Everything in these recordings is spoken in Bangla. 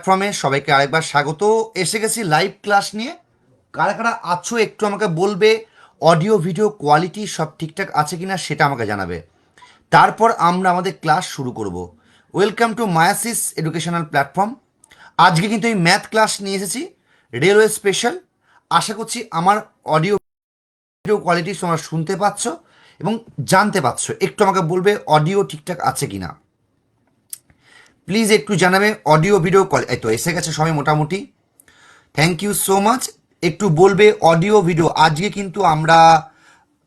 প্ল্যাটফর্মে সবাইকে আরেকবার স্বাগত। এসে গেছি লাইভ ক্লাস নিয়ে। কারা কারা আছো একটু আমাকে বলবে, অডিও ভিডিও কোয়ালিটি সব ঠিকঠাক আছে কিনা সেটা আমাকে জানাবে। তারপর আমরা আমাদের ক্লাস শুরু করব। ওয়েলকাম টু মায়াসিস এডুকেশনাল প্ল্যাটফর্ম। আজকে কিন্তু আমি ম্যাথ ক্লাস নিয়ে এসেছি, রেলওয়ে স্পেশাল। আশা করছি আমার অডিও ভিডিও কোয়ালিটি তোমরা শুনতে পাচ্ছ এবং জানতে পারছো। একটু আমাকে বলবে অডিও ঠিকঠাক আছে কিনা, প্লিজ একটু জানাবে। অডিও ভিডিও এই তো এসে গেছে সবাই মোটামুটি, থ্যাংক ইউ সো মাচ। একটু বলবে অডিও ভিডিও। আজকে কিন্তু আমরা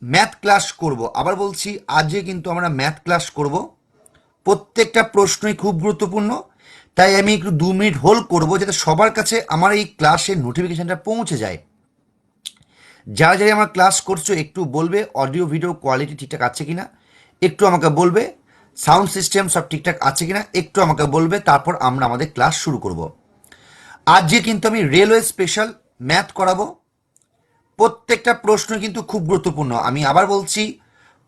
ম্যাথ ক্লাস করব, আবার বলছি আজকে কিন্তু আমরা ম্যাথ ক্লাস করব। প্রত্যেকটা প্রশ্নই খুব গুরুত্বপূর্ণ, তাই আমি একটু 2 মিনিট হোল্ড করব যাতে সবার কাছে আমার এই ক্লাসের নোটিফিকেশানটা পৌঁছে যায়। যারা যারা আমার ক্লাস করছো একটু বলবে অডিও ভিডিও কোয়ালিটি ঠিকঠাক আছে কিনা, একটু আমাকে বলবে। সাউন্ড সিস্টেম সব ঠিকঠাক আছে কিনা একটু আমাকে বলবে, তারপর আমরা আমাদের ক্লাস শুরু করব। আজকে কিন্তু আমি রেলওয়ে স্পেশাল ম্যাথ করাবো। প্রত্যেকটা প্রশ্ন কিন্তু খুব গুরুত্বপূর্ণ, আমি আবার বলছি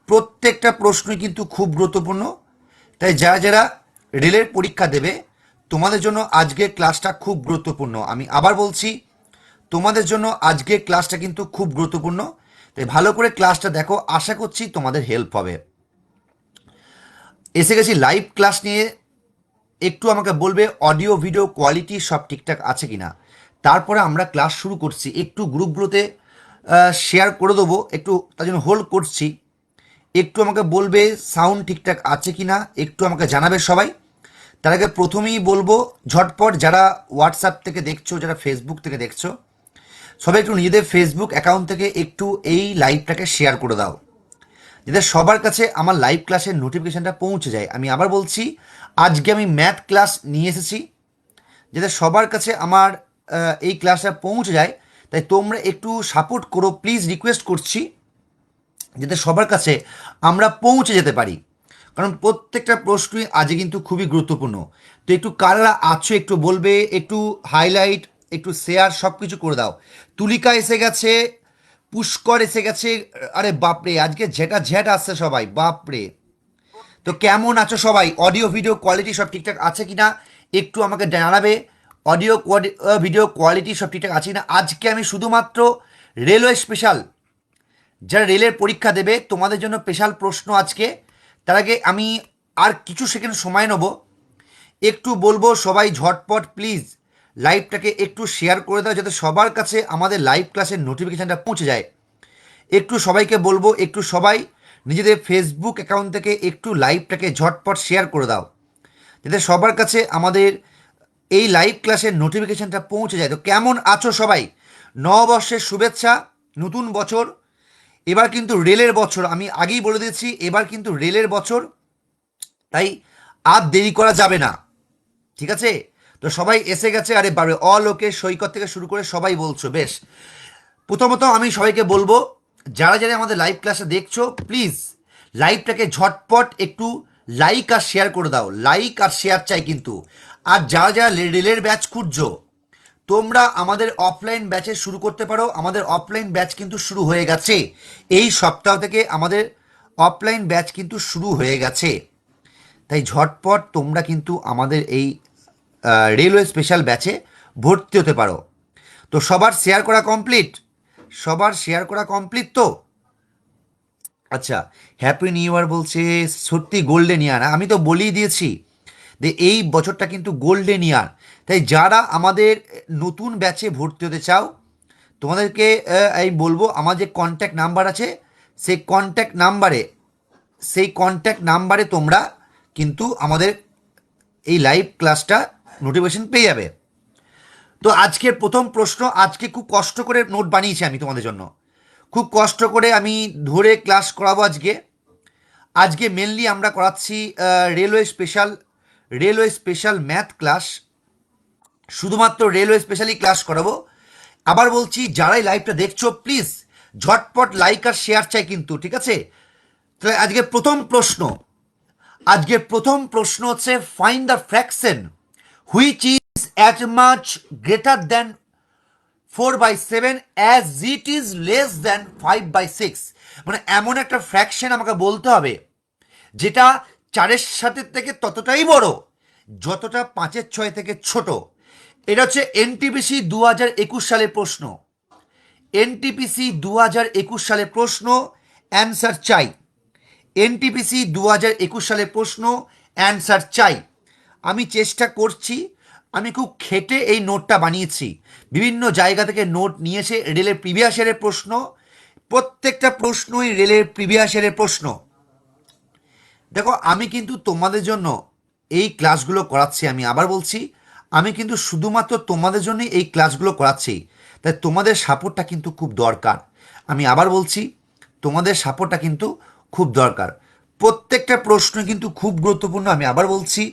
প্রত্যেকটা প্রশ্নই কিন্তু খুব গুরুত্বপূর্ণ। তাই যারা যারা রেলের পরীক্ষা দেবে তোমাদের জন্য আজকের ক্লাসটা খুব গুরুত্বপূর্ণ। আমি আবার বলছি তোমাদের জন্য আজকের ক্লাসটা কিন্তু খুব গুরুত্বপূর্ণ, তাই ভালো করে ক্লাসটা দেখো, আশা করছি তোমাদের হেল্প হবে। এসে গেছি লাইভ ক্লাস নিয়ে। একটু আমাকে বলবে অডিও ভিডিও কোয়ালিটি সব ঠিকঠাক আছে কিনা, তারপরে আমরা ক্লাস শুরু করছি। একটু গ্রুপগুলোতে শেয়ার করে দেবো, একটু তার জন্য হোল্ড করছি। একটু আমাকে বলবে সাউন্ড ঠিকঠাক আছে কিনা, একটু আমাকে জানাবে সবাই। তার আগে প্রথমেই বলবো ঝটপট যারা হোয়াটসঅ্যাপ থেকে দেখছো, যারা ফেসবুক থেকে দেখছো, সবাই একটু নিজেদের ফেসবুক অ্যাকাউন্ট থেকে একটু এই লাইভটাকে শেয়ার করে দাও, যাতে সবার কাছে আমার লাইভ ক্লাসের নোটিফিকেশানটা পৌঁছে যায়। আমি আবার বলছি আজকে আমি ম্যাথ ক্লাস নিয়ে এসেছি, যাতে সবার কাছে আমার এই ক্লাসটা পৌঁছে যায়। তাই তোমরা একটু সাপোর্ট করো, প্লিজ রিকোয়েস্ট করছি, যাতে সবার কাছে আমরা পৌঁছে যেতে পারি। কারণ প্রত্যেকটা প্রশ্নই আজকে কিন্তু খুবই গুরুত্বপূর্ণ। তো একটু কারা আছো একটু বলবে, একটু হাইলাইট, একটু শেয়ার সব কিছু করে দাও। তুলিকা এসে গেছে, পুষ্কর এসে গেছে। আরে বাপরে, আজকে ঝেটা ঝেট আসছে সবাই, বাপরে। তো কেমন আছো সবাই? অডিও ভিডিও কোয়ালিটি সব ঠিকঠাক আছে কিনা একটু আমাকে জানাবে। অডিও ভিডিও কোয়ালিটি সব ঠিকঠাক আছে কিনা। আজকে আমি শুধুমাত্র রেলওয়ে স্পেশাল, যারা রেলের পরীক্ষা দেবে তোমাদের জন্য স্পেশাল প্রশ্ন আজকে। তার আগে আমি আর কিছু সেকেন্ড সময় নেব, একটু বলবো সবাই ঝটপট প্লিজ লাইভটাকে একটু শেয়ার করে দাও, যাতে সবার কাছে আমাদের লাইভ ক্লাসের নোটিফিকেশানটা পৌঁছে যায়। একটু সবাইকে বলবো একটু সবাই নিজেদের ফেসবুক অ্যাকাউন্ট থেকে একটু লাইভটাকে ঝটপট শেয়ার করে দাও, যাতে সবার কাছে আমাদের এই লাইভ ক্লাসের নোটিফিকেশানটা পৌঁছে যায়। তো কেমন আছো সবাই? নববর্ষের শুভেচ্ছা, নতুন বছর। এবার কিন্তু রেলের বছর, আমি আগেই বলে দিয়েছি এবার কিন্তু রেলের বছর, তাই আর দেরি করা যাবে না, ঠিক আছে? তো সবাই এসে গেছে, আরে বারে অল ওকে, সৈকত থেকে শুরু করে সবাই বলছো, বেশ। প্রথমত আমি সবাইকে বলবো যারা যারা আমাদের লাইভ ক্লাসে দেখছো প্লিজ লাইভটাকে ঝটপট একটু লাইক আর শেয়ার করে দাও। লাইক আর শেয়ার চাই কিন্তু। আর যারা যারা রেলের ব্যাচ খুঁজছো তোমরা আমাদের অফলাইন ব্যাচে শুরু করতে পারো। আমাদের অফলাইন ব্যাচ কিন্তু শুরু হয়ে গেছে, এই সপ্তাহ থেকে আমাদের অফলাইন ব্যাচ কিন্তু শুরু হয়ে গেছে। তাই ঝটপট তোমরা কিন্তু আমাদের এই রেলওয়ে স্পেশাল ব্যাচে ভর্তি হতে পারো। তো সবার শেয়ার করা কমপ্লিট? সবার শেয়ার করা কমপ্লিট তো? আচ্ছা, হ্যাপি নিউ ইয়ার বলছে। সত্যি গোল্ডেন ইয়ার, আমি তো বলেই দিয়েছি যে এই বছরটা কিন্তু গোল্ডেন ইয়ার। তাই যারা আমাদের নতুন ব্যাচে ভর্তি হতে চাও তোমাদেরকে আমি বলবো আমার যে কন্ট্যাক্ট নাম্বার আছে সেই কন্ট্যাক্ট নাম্বারে তোমরা কিন্তু আমাদের এই লাইভ ক্লাসটা নোটিফিকেশন পেয়ে যাবে। তো আজকের প্রথম প্রশ্ন, আজকে খুব কষ্ট করে নোট বানিয়েছি আমি তোমাদের জন্য, খুব কষ্ট করে আমি ধরে ক্লাস করাবো আজকে। আজকে মেনলি আমরা করাচ্ছি রেলওয়ে স্পেশাল ম্যাথ ক্লাস, শুধুমাত্র রেলওয়ে স্পেশালি ক্লাস করাবো। আবার বলছি যারাই লাইভটা দেখছো প্লিজ ঝটপট লাইক আর শেয়ার চাই কিন্তু, ঠিক আছে? তাহলে আজকের প্রথম প্রশ্ন হচ্ছে find the fraction which is as much greater than 4/7 as it is less than 5/6। মানে এমন একটা ফ্র্যাকশন আমাকে বলতে হবে যেটা 4-এর সাথে থেকে ততটাই বড় যতটা 5-6 থেকে ছোট। এটা হচ্ছে এনটিপিসি 2021 সালের প্রশ্ন। এনটিপিসি 2021 সালের প্রশ্ন, অ্যান্সার চাই। এনটিপিসি 2021 সালের প্রশ্ন, অ্যান্সার চাই। আমি চেষ্টা করছি, আমি খুব খেটে এই নোটটা বানিয়েছি, বিভিন্ন জায়গা থেকে নোট নিয়েছে। রেলের প্রিভিয়াস ইয়ারের প্রশ্ন, প্রত্যেকটা প্রশ্নই রেলের প্রিভিয়াস ইয়ারের প্রশ্ন। দেখো, আমি কিন্তু তোমাদের জন্য এই ক্লাসগুলো করাচ্ছি। আমি আবার বলছি, আমি কিন্তু শুধুমাত্র তোমাদের জন্যই এই ক্লাসগুলো করাচ্ছি, তাই তোমাদের সাপোর্টটা কিন্তু খুব দরকার। আমি আবার বলছি, তোমাদের সাপোর্টটা কিন্তু খুব দরকার। প্রত্যেকটা প্রশ্ন কিন্তু খুব গুরুত্বপূর্ণ। আমি আবার বলছি,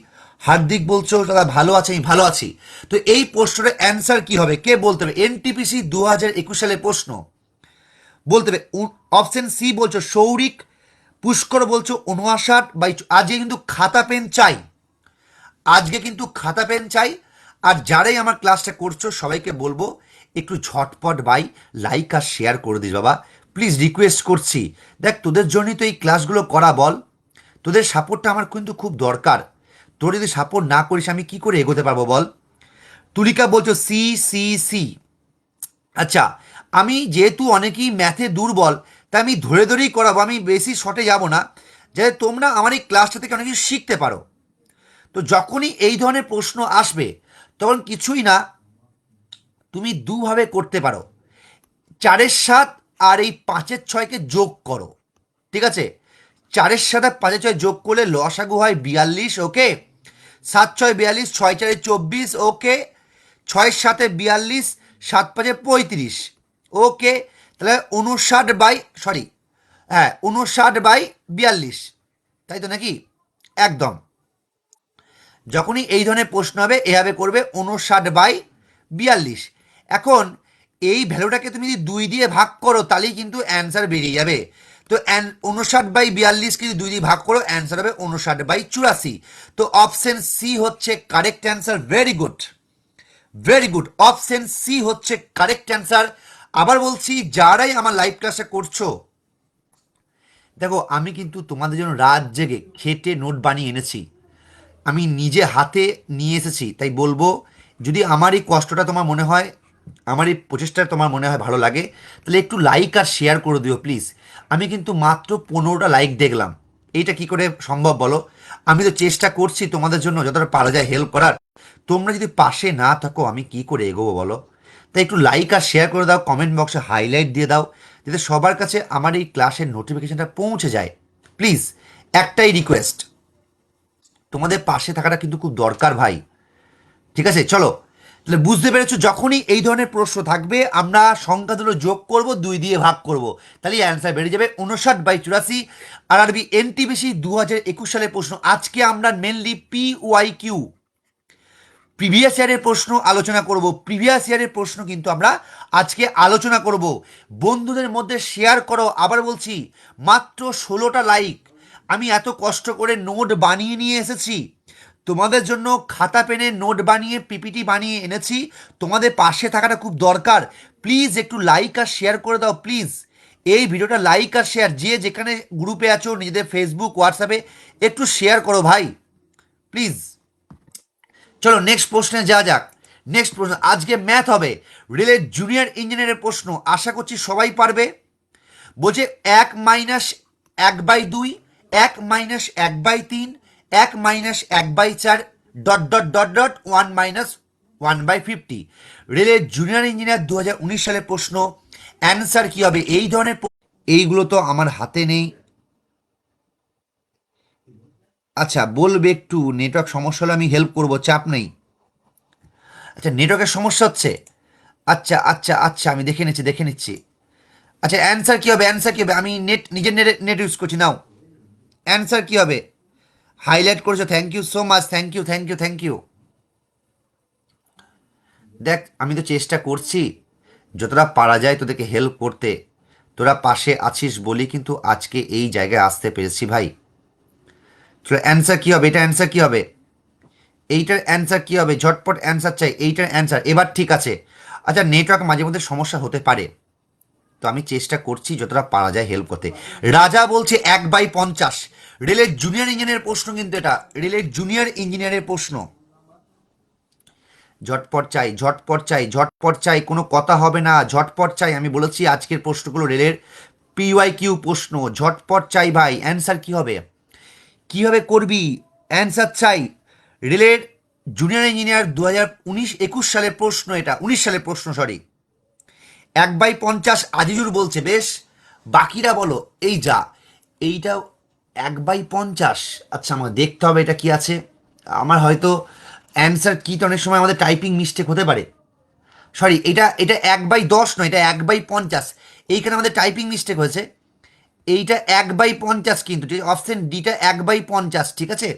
হার্দিক বলছো দাদা ভালো আছে, আমি ভালো আছি। তো এই প্রশ্নের অ্যান্সার কি হবে, কে বলতে হবে? এনটিপিসি 2021 সালের প্রশ্ন বলতে হবে। অপশন সি বলছো সৌরিক, পুষ্কর বলছো 59/। আজকে কিন্তু খাতা পেন চাই, আজকে কিন্তু খাতা পেন চাই। আর যারাই আমার ক্লাসটা করছো সবাইকে বলবো একটু ঝটপট বাই লাইক আর শেয়ার করে দিস বাবা, প্লিজ রিকোয়েস্ট করছি। দেখ, তোদের জন্যই তো এই ক্লাসগুলো করা, বল। তোদের সাপোর্টটা আমার কিন্তু খুব দরকার। তোর যদি সাপোর্ট না করিস আমি কি করে এগোতে পারবো বল? তুলিকা বলছো সি সি সি। আচ্ছা, আমি যেহেতু অনেকেই ম্যাথে দুর্বল, তাই আমি ধরে ধরেই করাবো, আমি বেশি শর্টে যাব না, যাতে তোমরা আমার এই ক্লাসটা থেকে অনেক কিছু শিখতে পারো। তো যখনই এই ধরনের প্রশ্ন আসবে তখন কিছুই না, তুমি দুভাবে করতে পারো। 4-7 আর এই 5-6কে যোগ করো, ঠিক আছে? 4-7 আর 5-6 যোগ করলে লসাগু হয় 42, ওকে। 7-6 42, 6-4 24, ওকে। 6-7 42, 7-5 35, ওকে। তাহলে 59/42, তাই তো নাকি? একদম। যখনই এই ধরনের প্রশ্ন হবে এভাবে করবে 59/42। এখন এই ভ্যালুটাকে তুমি যদি 2 দিয়ে ভাগ করো তাহলেই কিন্তু অ্যান্সার বেরিয়ে যাবে। তো 59/42 কিন্তু 2 দিয়ে ভাগ করো, অ্যান্সার হবে 59/84। তো অপশন সি হচ্ছে correct answer. Very good, very good. Option C হচ্ছে কারেক্ট অ্যান্সার। আবার বলছি, যারাই আমার লাইভ ক্লাসে করছো, দেখো আমি কিন্তু তোমাদের জন্য রাত জেগে খেটে নোট বানিয়ে এনেছি, আমি নিজে হাতে নিয়ে এসেছি। তাই বলবো, যদি আমার এই কষ্টটা তোমার মনে হয়, আমার এই প্রচেষ্টা তোমার মনে হয় ভালো লাগে, তাহলে একটু লাইক আর শেয়ার করে দিও প্লিজ। আমি কিন্তু মাত্র 15টা লাইক দেখলাম, এইটা কি করে সম্ভব বলো? আমি তো চেষ্টা করছি তোমাদের জন্য যতটা পারা যায় হেল্প করার। তোমরা যদি পাশে না থাকো আমি কি করে এগোবো বলো? তাই একটু লাইক আর শেয়ার করে দাও, কমেন্ট বক্সে হাইলাইট দিয়ে দাও, যাতে সবার কাছে আমার এই ক্লাসের নোটিফিকেশনটা পৌঁছে যায়। প্লিজ, একটাই রিকোয়েস্ট, তোমাদের পাশে থাকাটা কিন্তু খুব দরকার ভাই। ঠিক আছে, চলো। তাহলে বুঝতে পেরেছো, যখনই এই ধরনের প্রশ্ন থাকবে আমরা সংখ্যা দুটো যোগ করব, 2 দিয়ে ভাগ করব, তাহলে অ্যান্সার বেরিয়ে যাবে 59/84। আর আরবি এনটিপিসি 2021 সালের প্রশ্ন। আজকে আমরা মেনলি PYQ, প্রিভিয়াস ইয়ারের প্রশ্ন আলোচনা করব। প্রিভিয়াস ইয়ারের প্রশ্ন কিন্তু আমরা আজকে আলোচনা করব। বন্ধুদের মধ্যে শেয়ার করো। আবার বলছি, মাত্র 16টা লাইক। আমি এত কষ্ট করে নোট বানিয়ে নিয়ে এসেছি তোমাদের জন্য, খাতা পেনে নোট বানিয়ে পিপিটি বানিয়ে এনেছি। তোমাদের পাশে থাকাটা খুব দরকার। প্লিজ একটু লাইক আর শেয়ার করে দাও প্লিজ। এই ভিডিওটা লাইক আর শেয়ার, যে যেখানে গ্রুপে আছো নিজেদের ফেসবুক হোয়াটসঅ্যাপে একটু শেয়ার করো ভাই, প্লিজ। চলো নেক্সট প্রশ্নে যাওয়া যাক। নেক্সট প্রশ্ন আজকে ম্যাথ হবে, রেলের জুনিয়র ইঞ্জিনিয়ারের প্রশ্ন। আশা করছি সবাই পারবে। বলছে 1-1/2, 1-1/3, 1-1/4, ডট 1-1/50। রেলের জুনিয়র ইঞ্জিনিয়ার 2019 সালের প্রশ্ন। অ্যান্সার কি হবে এই ধরনের? এইগুলো তো আমার হাতে নেই। আচ্ছা, বলবে একটু নেটওয়ার্ক সমস্যা হলে আমি হেল্প করবো, চাপ নেই। আচ্ছা, নেটওয়ার্কের সমস্যা হচ্ছে। আচ্ছা আচ্ছা আচ্ছা, আমি দেখে নিচ্ছি, দেখে নিচ্ছি। আচ্ছা, অ্যান্সার কি হবে? অ্যান্সার কি হবে? আমি নিজের নেট ইউজ করছি, নাও। অ্যান্সার কি হবে? হাইলাইট করেছো, thank you so much, thank you, thank you, thank you. দেখ, আমি তো চেষ্টা করছি যতটা পারা যায় তোদেরকে হেল্প করতে। তোরা পাশে আছিস বলি কিন্তু আজকে এই জায়গায় আসতে পেরেছি ভাই। চলো, অ্যান্সার কি হবে? এটা অ্যান্সার কি হবে? এইটার অ্যান্সার কি হবে? ঝটপট অ্যান্সার চাই। এইটার অ্যান্সার এবার ঠিক আছে। আচ্ছা, নেটওয়ার্ক মাঝে মধ্যে সমস্যা হতে পারে, তো আমি চেষ্টা করছি যতটা পারা যায় হেল্প করতে। রাজা বলছে 1/50। রেলের জুনিয়র ইঞ্জিনিয়ারের প্রশ্ন কিন্তু এটা, রেলের জুনিয়র ইঞ্জিনিয়ারের প্রশ্ন। ঝটপট চাই, ঝটপট চাই, ঝটপট চাই, কোনো কথা হবে না, ঝটপট চাই। আমি বলেছি আজকের প্রশ্নগুলো রেলের PYQ প্রশ্ন, ঝটপট চাই ভাই। অ্যান্সার কি হবে, কিভাবে করবি, অ্যান্সার চাই। রেলের জুনিয়র ইঞ্জিনিয়ার 2019-21 সালের প্রশ্ন, এটা 19 সালের প্রশ্ন, সরি। 1/50 আজিজুর বলছে, বেশ। বাকিরা বলো, এই যা, এইটা 1/50। আচ্ছা, আমাকে দেখতে হবে এটা কি আছে। আমার হয়তো অ্যান্সার কি, তো অনেক সময় আমাদের টাইপিং মিস্টেক হতে পারে। সরি, এটা এটা 1/10 নয়, এটা 1/50। এইখানে আমাদের টাইপিং মিস্টেক হয়েছে। এইটা 1/50 কিন্তু, ঠিক অপশন ডিটা 1/50, ঠিক আছে।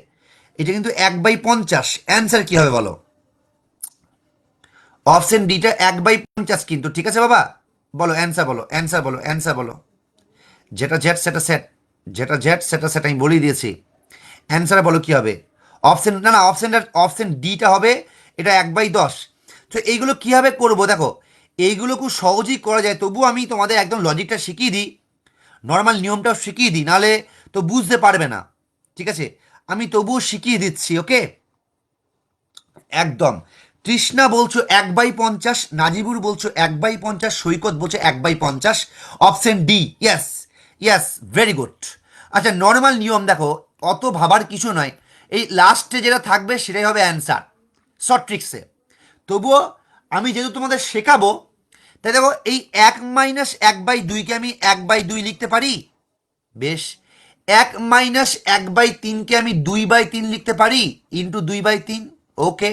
এটা কিন্তু 1/50। অ্যান্সার কি হবে বলো, অপশন ডিটা 1/50 কিন্তু, ঠিক আছে বাবা। বলো অ্যান্সার, বলো অ্যান্সার, বলো অ্যান্সার, বলো। যেটা জেট সেটা সেট, যেটা জেট সেটা সেট, আমি বলেই দিয়েছি। অ্যান্সার বলো কি হবে। অপশন না না, অপশন ডিটা হবে, এটা 1/10। তো এইগুলো কীভাবে করবো দেখো, এইগুলো খুব সহজেই করা যায়, তবু আমি তোমাদের একদম লজিকটা শিখিয়ে দিই, নর্মাল নিয়মটাও শিখিয়ে দিই, নাহলে তো বুঝতে পারবে না, ঠিক আছে। আমি তবুও শিখিয়ে দিচ্ছি, ওকে। একদম। তৃষ্ণা বলছো 1/50, নাজিবুর বলছো 1/50, সৈকত বলছো 1/50। Option D, yes, yes, very good. আচ্ছা, নর্মাল নিয়ম দেখো, অত ভাবার কিছু নয়, এই লাস্টে যেটা থাকবে সেটাই হবে অ্যান্সার, শর্ট ট্রিক্সে। তবুও আমি যেহেতু তোমাদের শেখাবো, তাই দেখো, এই 1-1/2কে আমি 1/2 লিখতে পারি, বেশ। 1-1/3কে আমি 2/3 লিখতে পারি, ইন্টু 2/3, ওকে,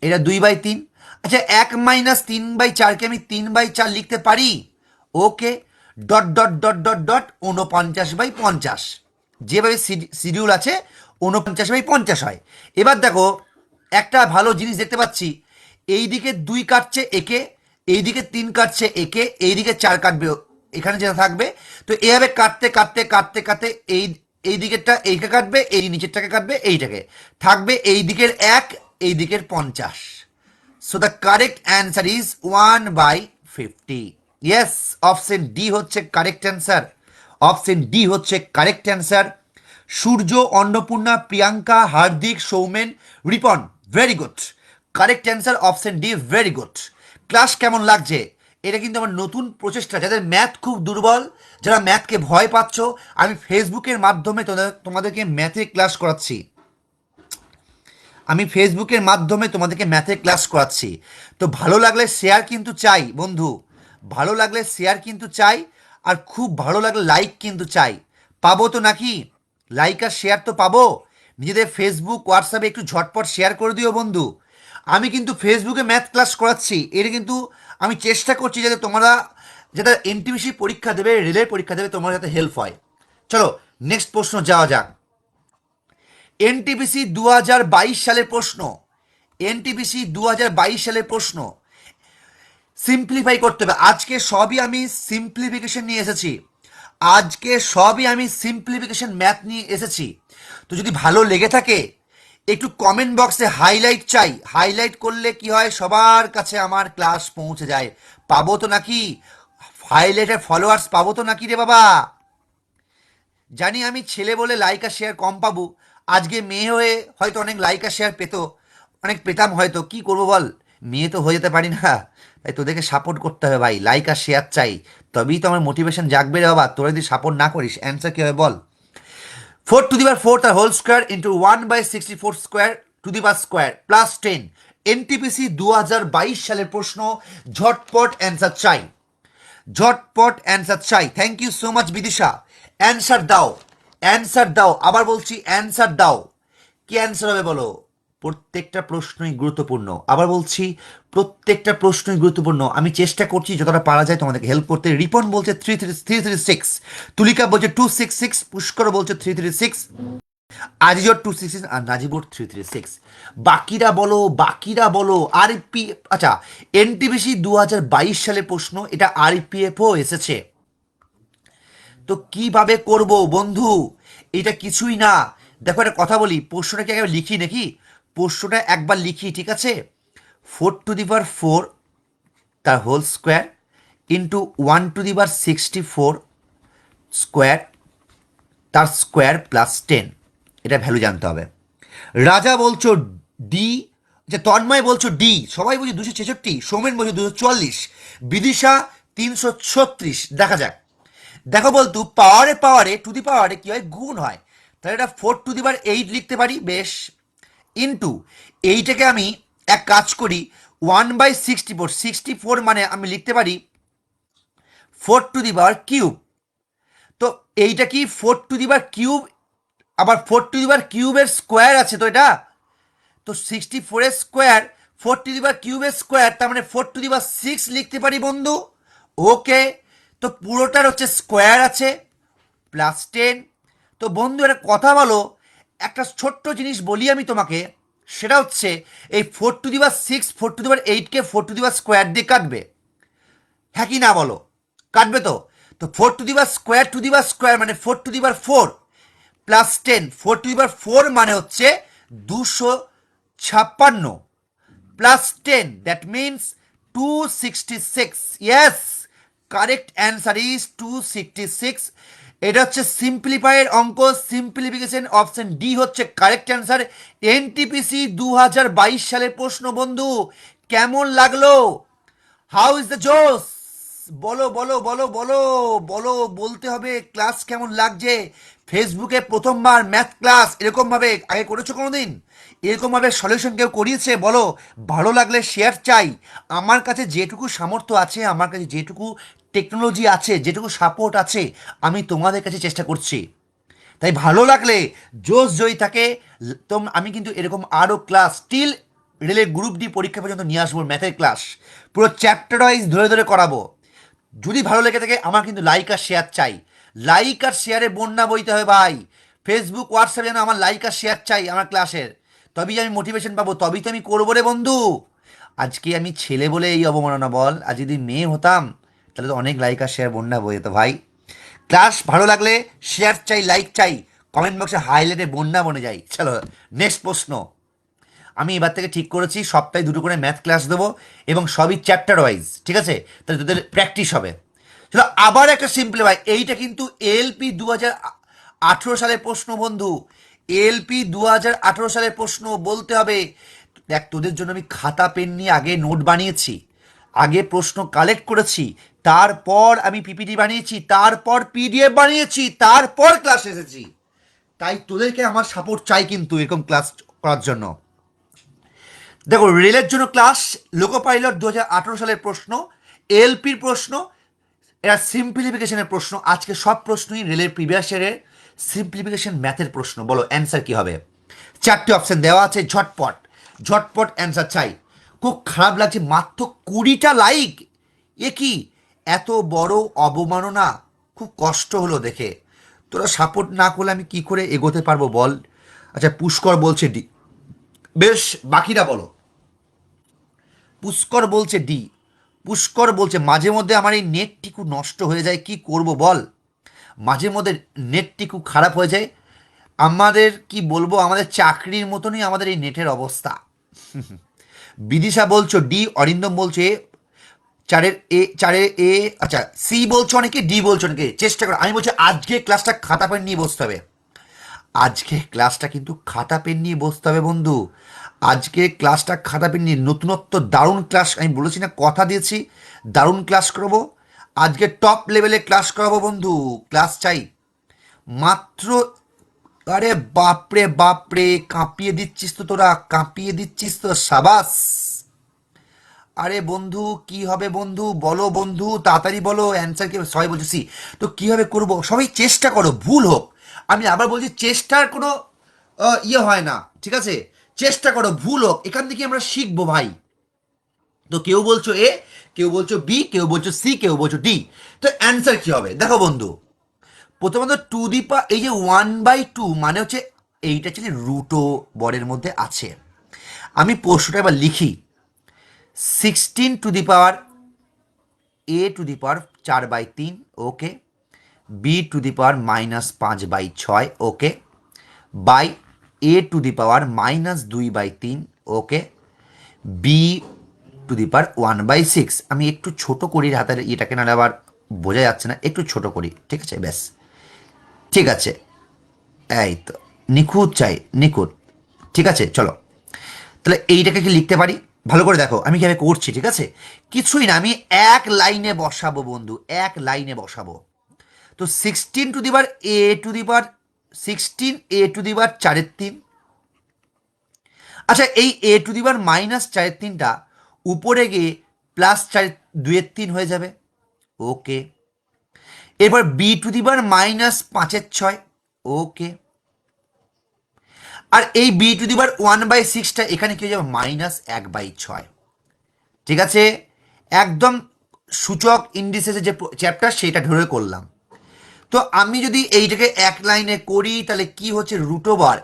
এটা 2/3। আচ্ছা, 1-3/4কে আমি 3/4 লিখতে পারি, okay. Dot dot dot dot dot 49/50, যেভাবে শিডিউল আছে 49/50 হয়। এবার দেখো, একটা ভালো জিনিস দেখতে পাচ্ছি, এইদিকে 2 কাটছে একে, এইদিকে 3 কাটছে একে, এইদিকে 4 কাটবে, এখানে যেটা থাকবে। তো এভাবে কাটতে কাটতে কাটতে কাটতে এই দিকেরটা এইকে কাটবে, এই নিচেরটাকে কাটবে, এইটাকে থাকবে এই দিকের 1, এই দিকের 50। So the correct answer is 1/50। Yes, option D হচ্ছে কারেক্ট অ্যান্সার, অপশন ডি হচ্ছে correct answer. Surya, Annapurna, Priyanka, Hardik, Soumen, Ripon, very good. Correct answer option D, very good. Class কেমন লাগছে, এটা কিন্তু আমার নতুন প্রচেষ্টা। যাদের ম্যাথ খুব দুর্বল, যারা ম্যাথকে ভয় পাচ্ছ, আমি ফেসবুকের মাধ্যমে তোমাদেরকে ম্যাথের ক্লাস করাচ্ছি, আমি ফেসবুকের মাধ্যমে তোমাদেরকে ম্যাথের ক্লাস করাচ্ছি। তো ভালো লাগলে শেয়ার কিন্তু চাই বন্ধু, ভালো লাগলে শেয়ার কিন্তু চাই, আর খুব ভালো লাগলে লাইক কিন্তু চাই। পাবো তো নাকি, লাইক আর শেয়ার তো পাবো। নিজেদের ফেসবুক, হোয়াটসঅ্যাপে একটু ঝটপট শেয়ার করে দিও বন্ধু। আমি কিন্তু ফেসবুকে ম্যাথ ক্লাস করাচ্ছি, এটা কিন্তু আমি চেষ্টা করছি যাতে তোমরা, যারা NTPC পরীক্ষা দেবে, রেলের পরীক্ষা দেবে, তোমার যাতে হেল্প হয়। চলো নেক্সট প্রশ্ন যাওয়া যাক। NTPC 2022 সালের প্রশ্ন, NTPC 2022 সালের প্রশ্ন, সিম্পলিফাই করতে হবে। আজকে সবই আমি সিম্পলিফিকেশন নিয়ে এসেছি, আজকে সবই আমি সিম্পলিফিকেশন ম্যাথ নিয়ে এসেছি। তো যদি ভালো লেগে থাকে, একটু কমেন্ট বক্সে হাইলাইট চাই, হাইলাইট করলে কি হয়, সবার কাছে আমার ক্লাস পৌঁছে যায়। পাবো তো নাকি, হাইলাইটের ফলোয়ার্স পাবো তো নাকি রে বাবা। জানি আমি ছেলে বলে লাইক আর শেয়ার কম পাবো, আজকে মেয়ে হয়ে হয়তো অনেক লাইক আর শেয়ার পেতো, অনেক পেতাম হয়তো, কি করবো বল, মেয়ে তো হয়ে যেতে পারি না। তাই তোদেরকে সাপোর্ট করতে হবে ভাই, লাইক আর শেয়ার চাই, তবেই তো আমার মোটিভেশন জাগবে রে বাবা। তোরা যদি সাপোর্ট না করিস, অ্যান্সার কী হবে বল। 4 to the 4 তার whole square into 1/64 square to the power square plus 10। NTPC 2022 সালের প্রশ্ন, ঝটপট অ্যান্সার চাই, ঝটপট অ্যান্সার চাই। Thank you so much Bidisha. Answer দাও, অ্যান্সার দাও, আবার বলছি অ্যান্সার দাও। কি অ্যান্সার হবে বলো। প্রত্যেকটা প্রশ্নই গুরুত্বপূর্ণ, আবার বলছি প্রত্যেকটা প্রশ্নই গুরুত্বপূর্ণ। আমি চেষ্টা করছি যতটা পারা যায় তোমাদেরকে হেল্প করতে। রিপন বলছে 336, তুলিকা বলছে 266, পুষ্কর বলছে 336, আজিজর 266, আর নাজিবুর 336। বাকিরা বলো, বাকিরা বলো। আরপি, আচ্ছা, NTPC 2022 সালের প্রশ্ন, এটা RPFও এসেছে। তো কিভাবে করব বন্ধু, এটা কিছুই না। দেখো একটা কথা বলি, প্রশ্নটা কি একবার লিখি নাকি, প্রশ্নটা একবার লিখি, ঠিক আছে। 4 to the 4 তার whole square into 1 to the 64 square তার স্কোয়ার প্লাস 10, এটা ভ্যালু জানতে হবে। রাজা বলছো ডি, যে তন্ময় বলছো ডি, সবাই বলছে 266, সৌমেন বলছো 244, বিদিশা 336। দেখা যাক। দেখো বলতু পাওয়ারে পাওয়ারে টু দি পাওয়ারে কি হয়, গুণ হয়। তাহলে এটা 4⁸ লিখতে পারি, বেশ। ইন্টু এইটাকে আমি এক কাজ করি, 1/64, 64 মানে আমি লিখতে পারি 4⁻³ তো এইটা কি 4⁻³ আবার 4⁻³ স্কোয়ার আছে তো এটা, তো 64 স্কোয়ার 4⁻³ তার মানে 4⁻6 লিখতে পারি বন্ধু। ওকে, তো পুরোটার হচ্ছে স্কোয়ার আছে +10। তো বন্ধু একটা কথা বলো, একটা ছোট্ট জিনিস বলি আমি তোমাকে, সেটা হচ্ছে এই 4⁻6 4⁻8কে 4⁻² দিয়ে কাটবে, হ্যাঁ কি না বলো? কাটবে তো। তো 4⁻² মানে 4⁻4 +10, 4⁻4 মানে হচ্ছে 256 +10, that means 266. Yes, correct answer is 266. এটা হচ্ছে সিম্পলিফাইয়ের অঙ্ক, সিম্পলিফিকেশন, অপশন ডি হচ্ছে কারেক্ট অ্যান্সার। এনটিপিসি 2022 সালের প্রশ্ন বন্ধু, কেমন লাগলো? হাউ ইজ দ্য জোস? বলো বলো বলো বলো বলো, বলতে হবে ক্লাস কেমন লাগছে। ফেসবুকে প্রথমবার ম্যাথ ক্লাস এরকম ভাবে আগে করেছো কোনোদিন? এরকম ভাবে সলিউশন কেউ করিয়েছে? বলো। ভালো লাগলে শেয়ার চাই। আমার কাছে যেটুকু সামর্থ্য আছে, আমার কাছে যেটুকু টেকনোলজি আছে, যেটুকু সাপোর্ট আছে, আমি তোমাদের কাছে চেষ্টা করছি। তাই ভালো লাগলে জোশ জয়ী থাকে। আমি কিন্তু এরকম আরও ক্লাস স্টিল রেলের গ্রুপ ডি পরীক্ষা পর্যন্ত নিয়ে আসবো, ম্যাথের ক্লাস পুরো চ্যাপ্টার ওয়াইজ ধরে ধরে করাবো। যদি ভালো লেগে থাকে আমার কিন্তু লাইক আর শেয়ার চাই। লাইক আর শেয়ারে বন্যা বইতে হবে ভাই। ফেসবুক হোয়াটসঅ্যাপে যেন আমার লাইক আর শেয়ার চাই আমার ক্লাসের, তবেই আমি মোটিভেশন পাবো, তবেই তো আমি করবো রে বন্ধু। আজকে আমি ছেলে বলে এই অবমাননা বল, আর যদি মেয়ে হতাম তাহলে তো অনেক লাইক আর শেয়ার বন্যা বই যেত ভাই। ক্লাস ভালো লাগলে শেয়ার চাই, লাইক চাই, কমেন্ট বক্সে হাইলাইটে বন্যা বনে যাই। চলো নেক্সট প্রশ্ন। আমি এবার থেকে ঠিক করেছি সপ্তাহে 2টো করে ম্যাথ ক্লাস দেবো, এবং সবই চ্যাপ্টার ওয়াইজ, ঠিক আছে? তাহলে তোদের প্র্যাকটিস হবে। চলো আবার একটা সিম্পলিফাই, এইটা কিন্তু এলপি 2018 সালের প্রশ্ন বন্ধু। এলপি 2018 সালের প্রশ্ন বলতে হবে। দেখ তোদের জন্য আমি খাতা পেন নিয়ে আগে নোট বানিয়েছি, আগে প্রশ্ন কালেক্ট করেছি, তারপর আমি পিপিটি বানিয়েছি, তারপর পিডিএফ বানিয়েছি, তারপর ক্লাস এসেছি। তাই তোদেরকে আমার সাপোর্ট চাই কিন্তু এরকম ক্লাস করার জন্য। দেখো রেলের জন্য ক্লাস, লোকো পাইলট 2018 সালের প্রশ্ন, এলপির প্রশ্ন, এরা সিম্পলিফিকেশনের প্রশ্ন। আজকে সব প্রশ্নই রেলের প্রিভিয়াস ইয়ারের সিম্পলিফিকেশন ম্যাথের প্রশ্ন। বলো অ্যান্সার কি হবে? 4টে অপশন দেওয়া আছে, ঝটপট ঝটপট অ্যান্সার চাই। খুব খারাপ লাগছে, মাত্র 20টা লাইক, এ কি এত বড় অবমাননা? খুব কষ্ট হলো দেখে। তোরা সাপোর্ট না করলে আমি কি করে এগোতে পারবো বল? আচ্ছা পুষ্কর বলছে ডি, বেশ বাকিরা বলো। পুষ্কর বলছে ডি, পুষ্কর বলছে মাঝে মধ্যে আমার এই নেটটিকু নষ্ট হয়ে যায়, কি করব বল? মাঝে মধ্যে নেটটিকু খারাপ হয়ে যায়। আমাদের কি বলবো, আমাদের চাকরির মতনই আমাদের এই নেটের অবস্থা। বিদিশা বলছো ডি, অরিন্দম বলছে এ, চারের এ, আচ্ছা সি বলছো অনেকে, ডি বলছো অনেকে। চেষ্টা করো, আমি বলছি আজকে ক্লাসটা খাতা পেন নিয়ে বসতে হবে। আজকে ক্লাসটা কিন্তু খাতা পেন নিয়ে বসতে হবে বন্ধু। আজকে ক্লাসটা খাতা পেন নিয়ে, নতুনত্ব দারুণ ক্লাস, আমি বলেছি না, কথা দিয়েছি দারুণ ক্লাস করবো। আজকে টপ লেভেলে ক্লাস করাবো বন্ধু, ক্লাস চাই মাত্র। আরে বাপরে বাপরে, কাঁপিয়ে দিচ্ছিস তো তোরা, কাঁপিয়ে দিচ্ছিস তো, সাবাস। আরে বন্ধু কি হবে বন্ধু, বলো বন্ধু তাড়াতাড়ি বলো অ্যান্সার কি? সবাই বলছে সি, তো কিভাবে করব? সবাই চেষ্টা করো, ভুল হোক। আমি আবার বলছি চেষ্টার কোনো ইয়ে হয় না, ঠিক আছে? চেষ্টা করো, ভুল হোক, এখান থেকে আমরা শিখবো ভাই। তো কেউ বলছো এ, কেউ বলছো বি, কেউ বলছো সি, কেউ বলছো ডি। তো অ্যান্সার কি হবে দেখো বন্ধু। প্রথমত টু দি পা, এই যে 1/2 মানে হচ্ছে এইটা হচ্ছে রুটো বরের মধ্যে আছে। আমি প্রশ্নটা এবার লিখি, 16 two the power A⁴ okay, B⁻−5/6 okay, by A⁻−2/3 okay, B⁻1/6। আমি একটু ছোট করি হাতের এটাকে, নাহলে আবার বোঝা যাচ্ছে না, একটু ছোট করি, ঠিক আছে? ব্যাস ঠিক আছে, এই তো নিখুঁত চাই, নিখুঁত, ঠিক আছে চলো। তাহলে এইটাকে কি লিখতে পারি? ভালো করে দেখো আমি কিভাবে করছি, ঠিক আছে? কিছুই না, আমি এক লাইনে বসাবো বন্ধু, এক লাইনে বসাবো। তো 16 এ টু দি পাওয়ার 16 a⁴ আচ্ছা, এই a⁻−4/3টা উপরে গিয়ে +4 2/3 হয়ে যাবে। ওকে। এবার b⁻−5/6। ওকে। আর এই b⁻1/6টা এখানে কি হয়ে যাবে? -1/6। ঠিক আছে, একদম সূচক ইন্ডিসেসের যে চ্যাপ্টার সেটা ধরে করলাম। তো আমি যদি এইটাকে এক লাইনে করি তাহলে কি হচ্ছে? √,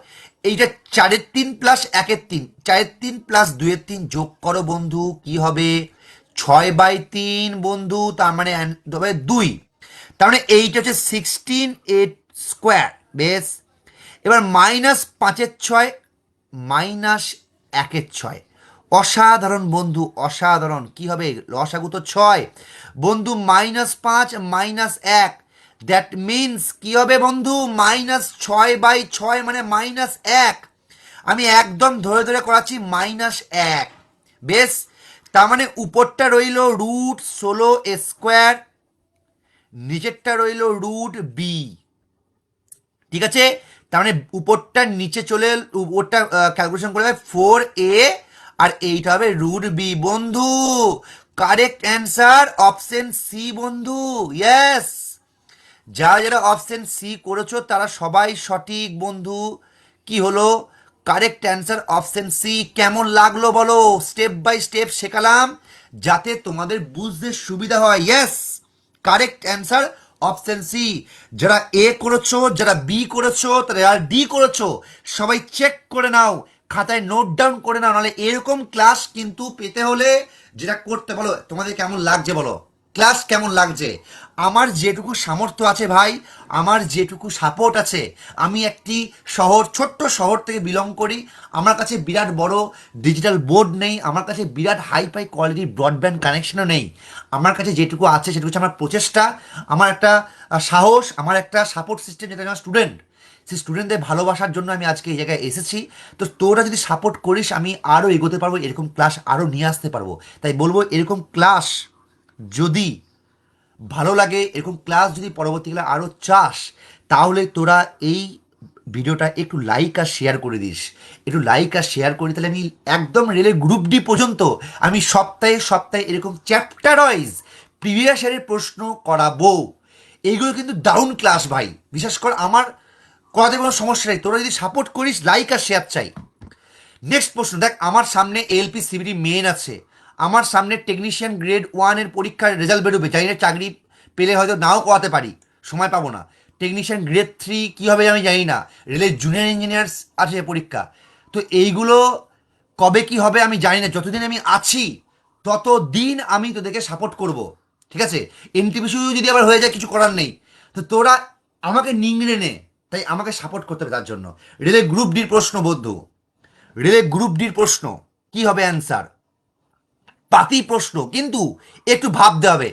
এইটা 4/3 + 1/3, 4/3 + 2/3 যোগ করো বন্ধু, কি হবে? 6/3 বন্ধু, তার মানে হবে 2। তার মানে এইটা হচ্ছে 16a²। বেশ, এবার -5/6 -1/6, অসাধারণ বন্ধু, অসাধারণ। কি হবে? লসাগু তো 6 বন্ধু, -5 -1, দ্যাট মিনস কি হবে বন্ধু? -6/6 মানে -1। আমি একদম ধরে ধরে করাচ্ছি, -1। বেশ, তার মানে উপরটা রইল √16a², নিচেরটা রইল √b। ঠিক আছে, তার মানে উপরটা নিচে চলে, উপরটা ক্যালকুলেশন করে 4a, আর এইটা হবে √b বন্ধু। কারেক্ট অ্যান্সার অপশন সি বন্ধু, ইয়েস। যারা যারা অপশন সি করেছো তারা সবাই সঠিক বন্ধু। কি হলো? Correct answer option C. কেমন লাগলো বলো? স্টেপ বাই স্টেপ শেখালাম যাতে তোমাদের বুঝতে সুবিধা হয়। Yes, correct answer option C. যারা এ করেছো, যারা বি করেছো, যারা ডি করেছো, সবাই চেক করে নাও, খাতায় নোট ডাউন করে নাও, নাহলে এরকম ক্লাস কিন্তু পেতে হলে যেটা করতে, বলো তোমাদের কেমন লাগছে, বলো ক্লাস কেমন লাগছে? আমার যেটুকু সামর্থ্য আছে ভাই, আমার যেটুকু সাপোর্ট আছে, আমি একটি ছোট্ট শহর থেকে বিলং করি। আমার কাছে বিরাট বড় ডিজিটাল বোর্ড নেই, আমার কাছে বিরাট হাই কোয়ালিটির ব্রডব্যান্ড কানেকশনও নেই। আমার কাছে যেটুকু আছে সেটুকু হচ্ছে আমার প্রচেষ্টা, আমার একটা সাহস, আমার একটা সাপোর্ট সিস্টেম, যেটা আমার স্টুডেন্ট। সেই স্টুডেন্টদের ভালোবাসার জন্য আমি আজকে এই জায়গায় এসেছি। তো তোরা যদি সাপোর্ট করিস আমি আরও এগোতে পারবো, এরকম ক্লাস আরও নিয়ে আসতে পারবো। তাই বলবো, এরকম ক্লাস যদি ভালো লাগে, এরকম ক্লাস যদি পরবর্তীকালে আরও চাস, তাহলে তোরা এই ভিডিওটা একটু লাইক আর শেয়ার করে দিস। একটু লাইক আর শেয়ার করি, তাহলে আমি একদম রেলের গ্রুপ ডি পর্যন্ত আমি সপ্তাহে সপ্তাহে এরকম চ্যাপ্টার ওয়াইজ প্রিভিয়াস ইয়ারের প্রশ্ন করাবো। এইগুলো কিন্তু দারুণ ক্লাস ভাই, বিশেষ করে আমার করাতে কোনো সমস্যা নেই, তোরা যদি সাপোর্ট করিস, লাইক আর শেয়ার চাই। নেক্সট প্রশ্ন দেখ, আমার সামনে এলপি সিবিটি মেন আছে, আমার সামনে টেকনিশিয়ান গ্রেড 1-এর পরীক্ষার রেজাল্ট বেরোবে, জানি না চাকরি পেলে হয়তো নাও করাতে পারি, সময় পাবো না। টেকনিশিয়ান গ্রেড 3 কী হবে আমি জানি না, রেলের জুনিয়র ইঞ্জিনিয়ার্স আছে পরীক্ষা। তো এইগুলো কবে কি হবে আমি জানি না, যতদিন আমি আছি ততদিন আমি তোদেরকে সাপোর্ট করব, ঠিক আছে? এনটিপিসি যদি আবার হয়ে যায়, কিছু করার নেই। তো তোরা আমাকে নিংড়ে নে, তাই আমাকে সাপোর্ট করতে হবে। তার জন্য রেলের গ্রুপ ডির প্রশ্ন বন্ধু, রেলের গ্রুপ ডির প্রশ্ন কি হবে অ্যান্সার? পাতি প্রশ্ন, কিন্তু একটু ভাবতে হবে।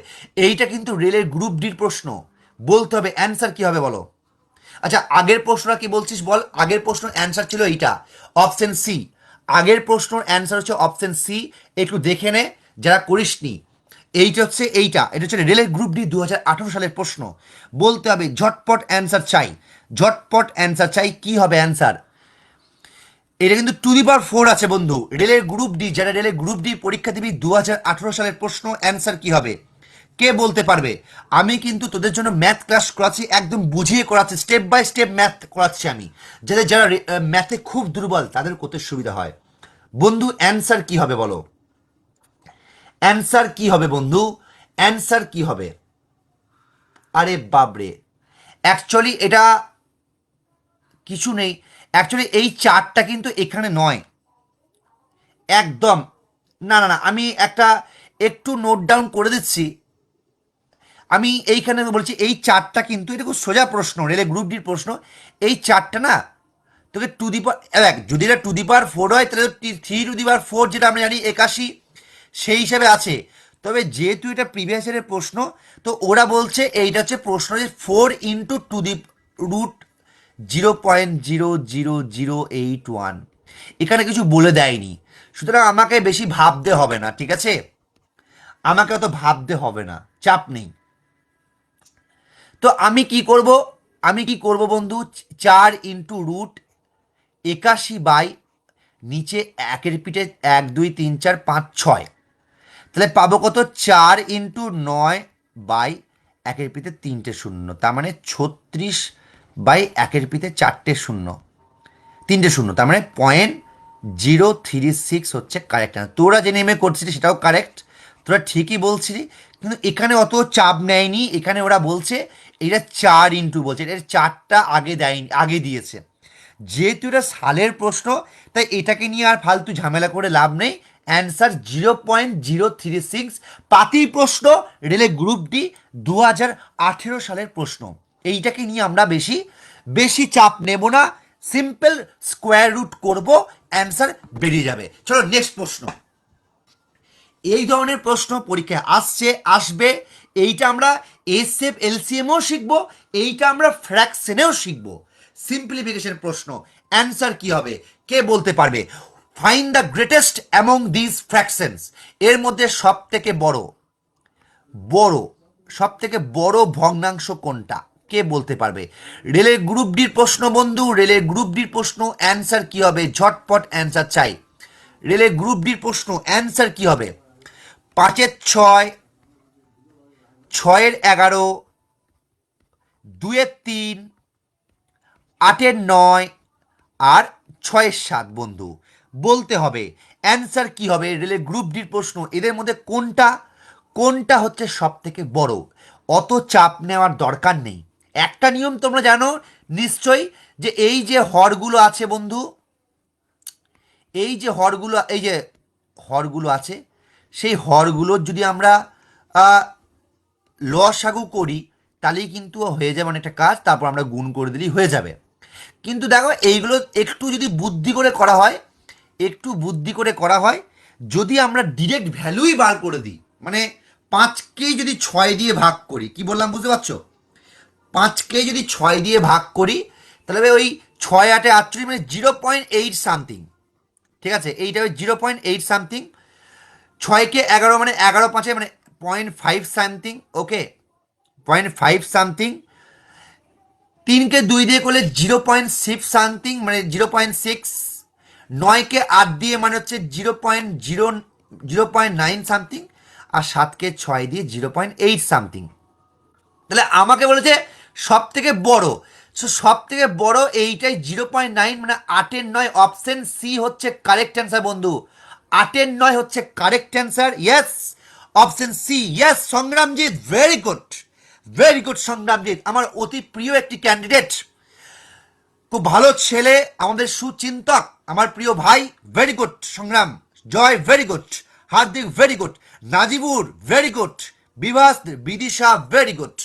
এইটা কিন্তু রেলের গ্রুপ ডির প্রশ্ন, বলতে হবে অ্যান্সার কি হবে বলো। আচ্ছা, আগের প্রশ্নটা কি বলছিস বল? আগের প্রশ্নের অ্যান্সার ছিল এইটা, অপশন সি। আগের প্রশ্নের অ্যান্সার হচ্ছে অপশন সি। একটু দেখে নে যারা করিসনি। এইটা হচ্ছে এটা হচ্ছে রেলের গ্রুপ ডি 2018 সালের প্রশ্ন। বলতে হবে, ঝটপট অ্যান্সার চাই, ঝটপট অ্যান্সার চাই। কি হবে অ্যান্সার? এটা কিন্তু ⁴ আছে বন্ধু। রেলের গ্রুপ ডি, যারা রেলের গ্রুপ ডি পরীক্ষা দিবি, 2018 সালের প্রশ্ন, অ্যান্সার কি হবে কে বলতে পারবে? আমি কিন্তু তোদের জন্য ম্যাথ ক্লাস করাচ্ছি, একদম বুঝিয়ে করাচ্ছি, স্টেপ বাই স্টেপ ম্যাথ করাচ্ছি আমি, যাদের যারা ম্যাথে খুব দুর্বল তাদের করতে সুবিধা হয়। বন্ধু অ্যান্সার কি হবে বলো? অ্যান্সার কি হবে বন্ধু? অ্যান্সার কি হবে? আরে বাবরে, অ্যাকচুয়ালি এটা কিছু নেই। অ্যাকচুয়ালি এই চারটা কিন্তু এখানে নয় একদম। না না না, আমি একটু নোট ডাউন করে দিচ্ছি। আমি এইখানে বলছি, এই চারটা কিন্তু, এটা খুব সোজা প্রশ্ন, রেলে গ্রুপ ডির প্রশ্ন। এই চারটা না তোকে দেখ, যদি এটা ⁴ হয় তাহলে 3⁴, যেটা আমরা জানি 81, সেই হিসাবে আছে। তবে যেহেতু এটা প্রিভিয়াস ইয়ারের প্রশ্ন, তো ওরা বলছে এইটা হচ্ছে প্রশ্ন যে 4 × √0.00081। এখানে কিছু বলে দেয়নি। সুতরাং আমাকে বেশি ভাবতে হবে না, ঠিক আছে, আমাকে অত ভাবতে হবে না, চাপ নেই। তো আমি কি করব বন্ধু, 4 × √81 নিচে একের পিঠে 1 2 3 4 5 6, তাহলে পাবো কত, 4 × 9 / 1 তার মানে 36/1 3টে শূন্য, তার মানে 0.036 হচ্ছে কারেক্ট অ্যান্সার। তোরা যে নেমে করছিলি সেটাও কারেক্ট, তোরা ঠিকই বলছিলি, কিন্তু এখানে অত চাপ নেয়নি। এখানে ওরা বলছে এটা 4 × বলছে, এটা 4টা আগে দেয়নি, আগে দিয়েছে। যেহেতু এটা সালের প্রশ্ন, তাই এটাকে নিয়ে আর ফালতু ঝামেলা করে লাভ নেই। অ্যান্সার 0.036, পাতি প্রশ্ন, রেলে গ্রুপ ডি 2018 সালের প্রশ্ন। এইটাকে নিয়ে আমরা বেশি বেশি চাপ নেব না, সিম্পল স্কোয়ার রুট করব, অ্যান্সার বেরিয়ে যাবে। চলো নেক্সট প্রশ্ন। এই ধরনের প্রশ্ন পরীক্ষায় আসবে। এইটা আমরা এসএফ এলসিএমও শিখবো, এইটা আমরা ফ্র্যাকশনেও শিখবো। সিম্পলিফিকেশন প্রশ্ন, অ্যান্সার কি হবে কে বলতে পারবে? Find the greatest among this fractions, এর মধ্যে সব থেকে বড় ভগ্নাংশ কোনটা, কে বলতে পারবে? রেলের গ্রুপ ডির প্রশ্ন বন্ধু, রেলের গ্রুপ ডির প্রশ্ন, অ্যান্সার কি হবে? ঝটপট অ্যান্সার চাই। রেলের গ্রুপ ডির প্রশ্ন, অ্যান্সার কি হবে? 5-6, 6-11, 2-3, 8-9 আর 6-7 বন্ধু বলতে হবে। অ্যান্সার কি হবে রেলের গ্রুপ ডির প্রশ্ন, এদের মধ্যে কোনটা হচ্ছে সব থেকে বড়? অত চাপ নেওয়ার দরকার নেই। একটা নিয়ম তোমরা জানো নিশ্চয়ই, যে এই যে হরগুলো আছে বন্ধু, এই যে হরগুলো আছে, সেই হরগুলোর যদি আমরা লসাগু করি তাহলেই কিন্তু হয়ে যাবে অনেকটা কাজ, তারপর আমরা গুণ করে দিলেই হয়ে যাবে। কিন্তু দেখো এইগুলো একটু যদি বুদ্ধি করে করা হয়, যদি আমরা ডিরেক্ট ভ্যালুই বার করে দিই, মানে 5কেই যদি 6 দিয়ে ভাগ করি, কি বললাম বুঝতে পারছো? 5কেই যদি 6 দিয়ে ভাগ করি, তাহলে ওই 6 8 48 মানে 0.8 সামথিং, ঠিক আছে, এইটা ওই 0.8 সামথিং। 6কে 11 মানে 11 5 মানে 0.5 সামথিং, ওকে, 0.5 সামথিং। 3কে 2 দিয়ে করলে 0.6 সামথিং মানে 0.6। 9কে 8 দিয়ে মানে হচ্ছে 0.9 সামথিং, আর 7কে 6 দিয়ে 0.8 সামথিং। তাহলে আমাকে বলেছে সব থেকে বড়, সব থেকে বড় এইটাই 0.9 মানে 8-9, অপশন সি হচ্ছে কারেক্ট অ্যান্সার বন্ধু। 8-9 হচ্ছে correct answer, yes, option C, yes Sangramjit, very good Sangramjit, আমার অতি প্রিয় একটি ক্যান্ডিডেট, খুব ভালো ছেলে, আমাদের সুচিন্তক, আমার প্রিয় ভাই, very good Sangram, Joy very good, Hardik very good, Nazibur very good, Bibhas Bidisha very good.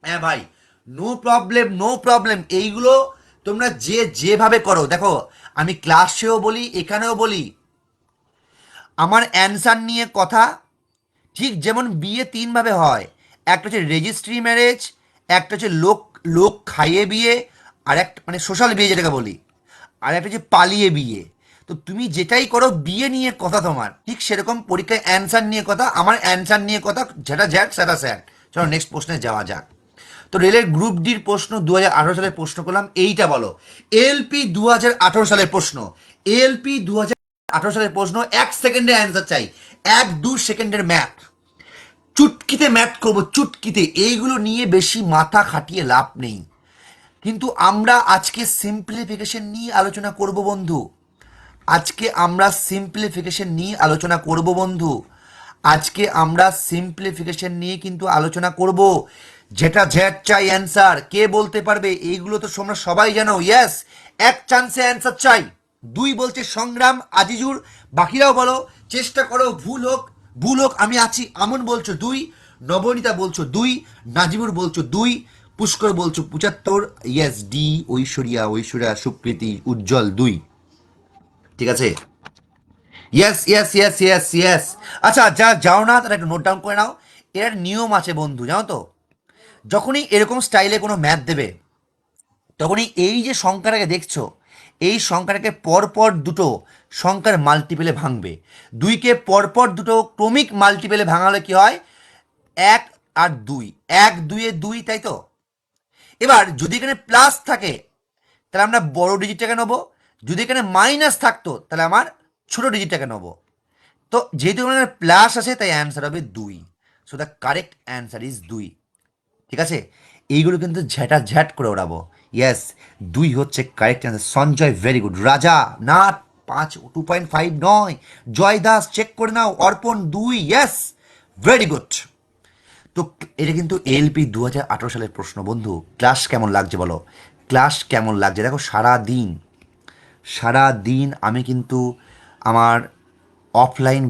হ্যাঁ ভাই, নো প্রবলেম, এইগুলো তোমরা যেভাবে করো, দেখো আমি ক্লাসেও বলি, এখানেও বলি, আমার অ্যান্সার নিয়ে কথা ঠিক যেমন বিয়ে 3 ভাবে হয়, একটা হচ্ছে রেজিস্ট্রি ম্যারেজ, একটা হচ্ছে লোক খাইয়ে বিয়ে, আর একটা মানে সোশ্যাল বিয়ে যেটাকে বলি, আর একটা হচ্ছে পালিয়ে বিয়ে। তো তুমি যেটাই করো বিয়ে নিয়ে কথা তোমার, ঠিক সেরকম পরীক্ষায় অ্যান্সার নিয়ে কথা, আমার অ্যান্সার নিয়ে কথা, যেটা জ্যাক সেটা স্যাট। চলো নেক্সট প্রশ্নে যাওয়া যাক। তো রেলের গ্রুপ ডির প্রশ্ন 2018 সালের প্রশ্ন করলাম, এইটা বলো এলপি 2018 সালের প্রশ্ন, এলপি 2018 সালের প্রশ্ন, 1 সেকেন্ডের অ্যান্সার চাই, 1-2 সেকেন্ডের ম্যাথ, চুটকিতে ম্যাথ করবো, চুটকিতে, এইগুলো নিয়ে বেশি মাথা খাটিয়ে লাভ নেই। কিন্তু আমরা আজকে সিম্পলিফিকেশন নিয়ে আলোচনা করব বন্ধু, আজকে আমরা সিম্পলিফিকেশন নিয়ে আলোচনা করব বন্ধু, আজকে আমরা সিম্পলিফিকেশন নিয়ে কিন্তু আলোচনা করব। যেটা জ্যাট চাই অ্যান্সার, কে বলতে পারবে? এইগুলো তো তোমরা সবাই জানো, ইয়েস, 1 চান্সে অ্যান্সার চাই। 2 বলছে সংগ্রাম, আজিজুর, বাকিরাও বলো, চেষ্টা করো, ভুল হোক আমি আছি, আমন বলছো 2, নবনীতা বলছো 2, নাজিবুর বলছো 2, পুষ্কর বলছো 75, ইয়েস ডি, ঐশ্বরিয়া সুকৃতি উজ্জ্বল 2, ঠিক আছে, yes yes yes yes yes. আচ্ছা, যাও না তারা একটু নোট ডাউন করে নাও, এর নিয়ম আছে বন্ধু, জানো তো, যখনই এরকম স্টাইলে কোনো ম্যাথ দেবে, তখনই এই যে সংখ্যাটাকে দেখছো, এই সংখ্যাটাকে পরপর দুটো সংখ্যার মাল্টিপেলে ভাঙবে। 2কে পরপর দুটো ক্রমিক মাল্টিপেলে ভাঙালে কি হয়? 1 আর 2, 1 2 এ 2, তাই তো? এবার যদি এখানে প্লাস থাকে তাহলে আমরা বড় ডিজিটটাকে নেবো, যদি এখানে মাইনাস থাকতো তাহলে আমার ছোট ডিজিটটাকে নেবো। তো যেহেতু এখানে প্লাস আছে তাই অ্যান্সার হবে 2। So the correct answer is 2। ঠিক আছে, এইগুলো কিন্তু ঝ্যাটা ঝ্যাট করে ওড়াবো। ইয়েস, 2 হচ্ছে correct answer. Sanjay very good. রাজা না 5, 2.5 নয়। জয় দাস চেক করে নাও। অর্পণ 2, ইয়েস ভেরি গুড। তো এটা কিন্তু এলপি 2018 সালের প্রশ্ন বন্ধু। ক্লাস কেমন লাগছে বলো? ক্লাস কেমন লাগছে? দেখো সারা দিন আমি কিন্তু আমার অফলাইন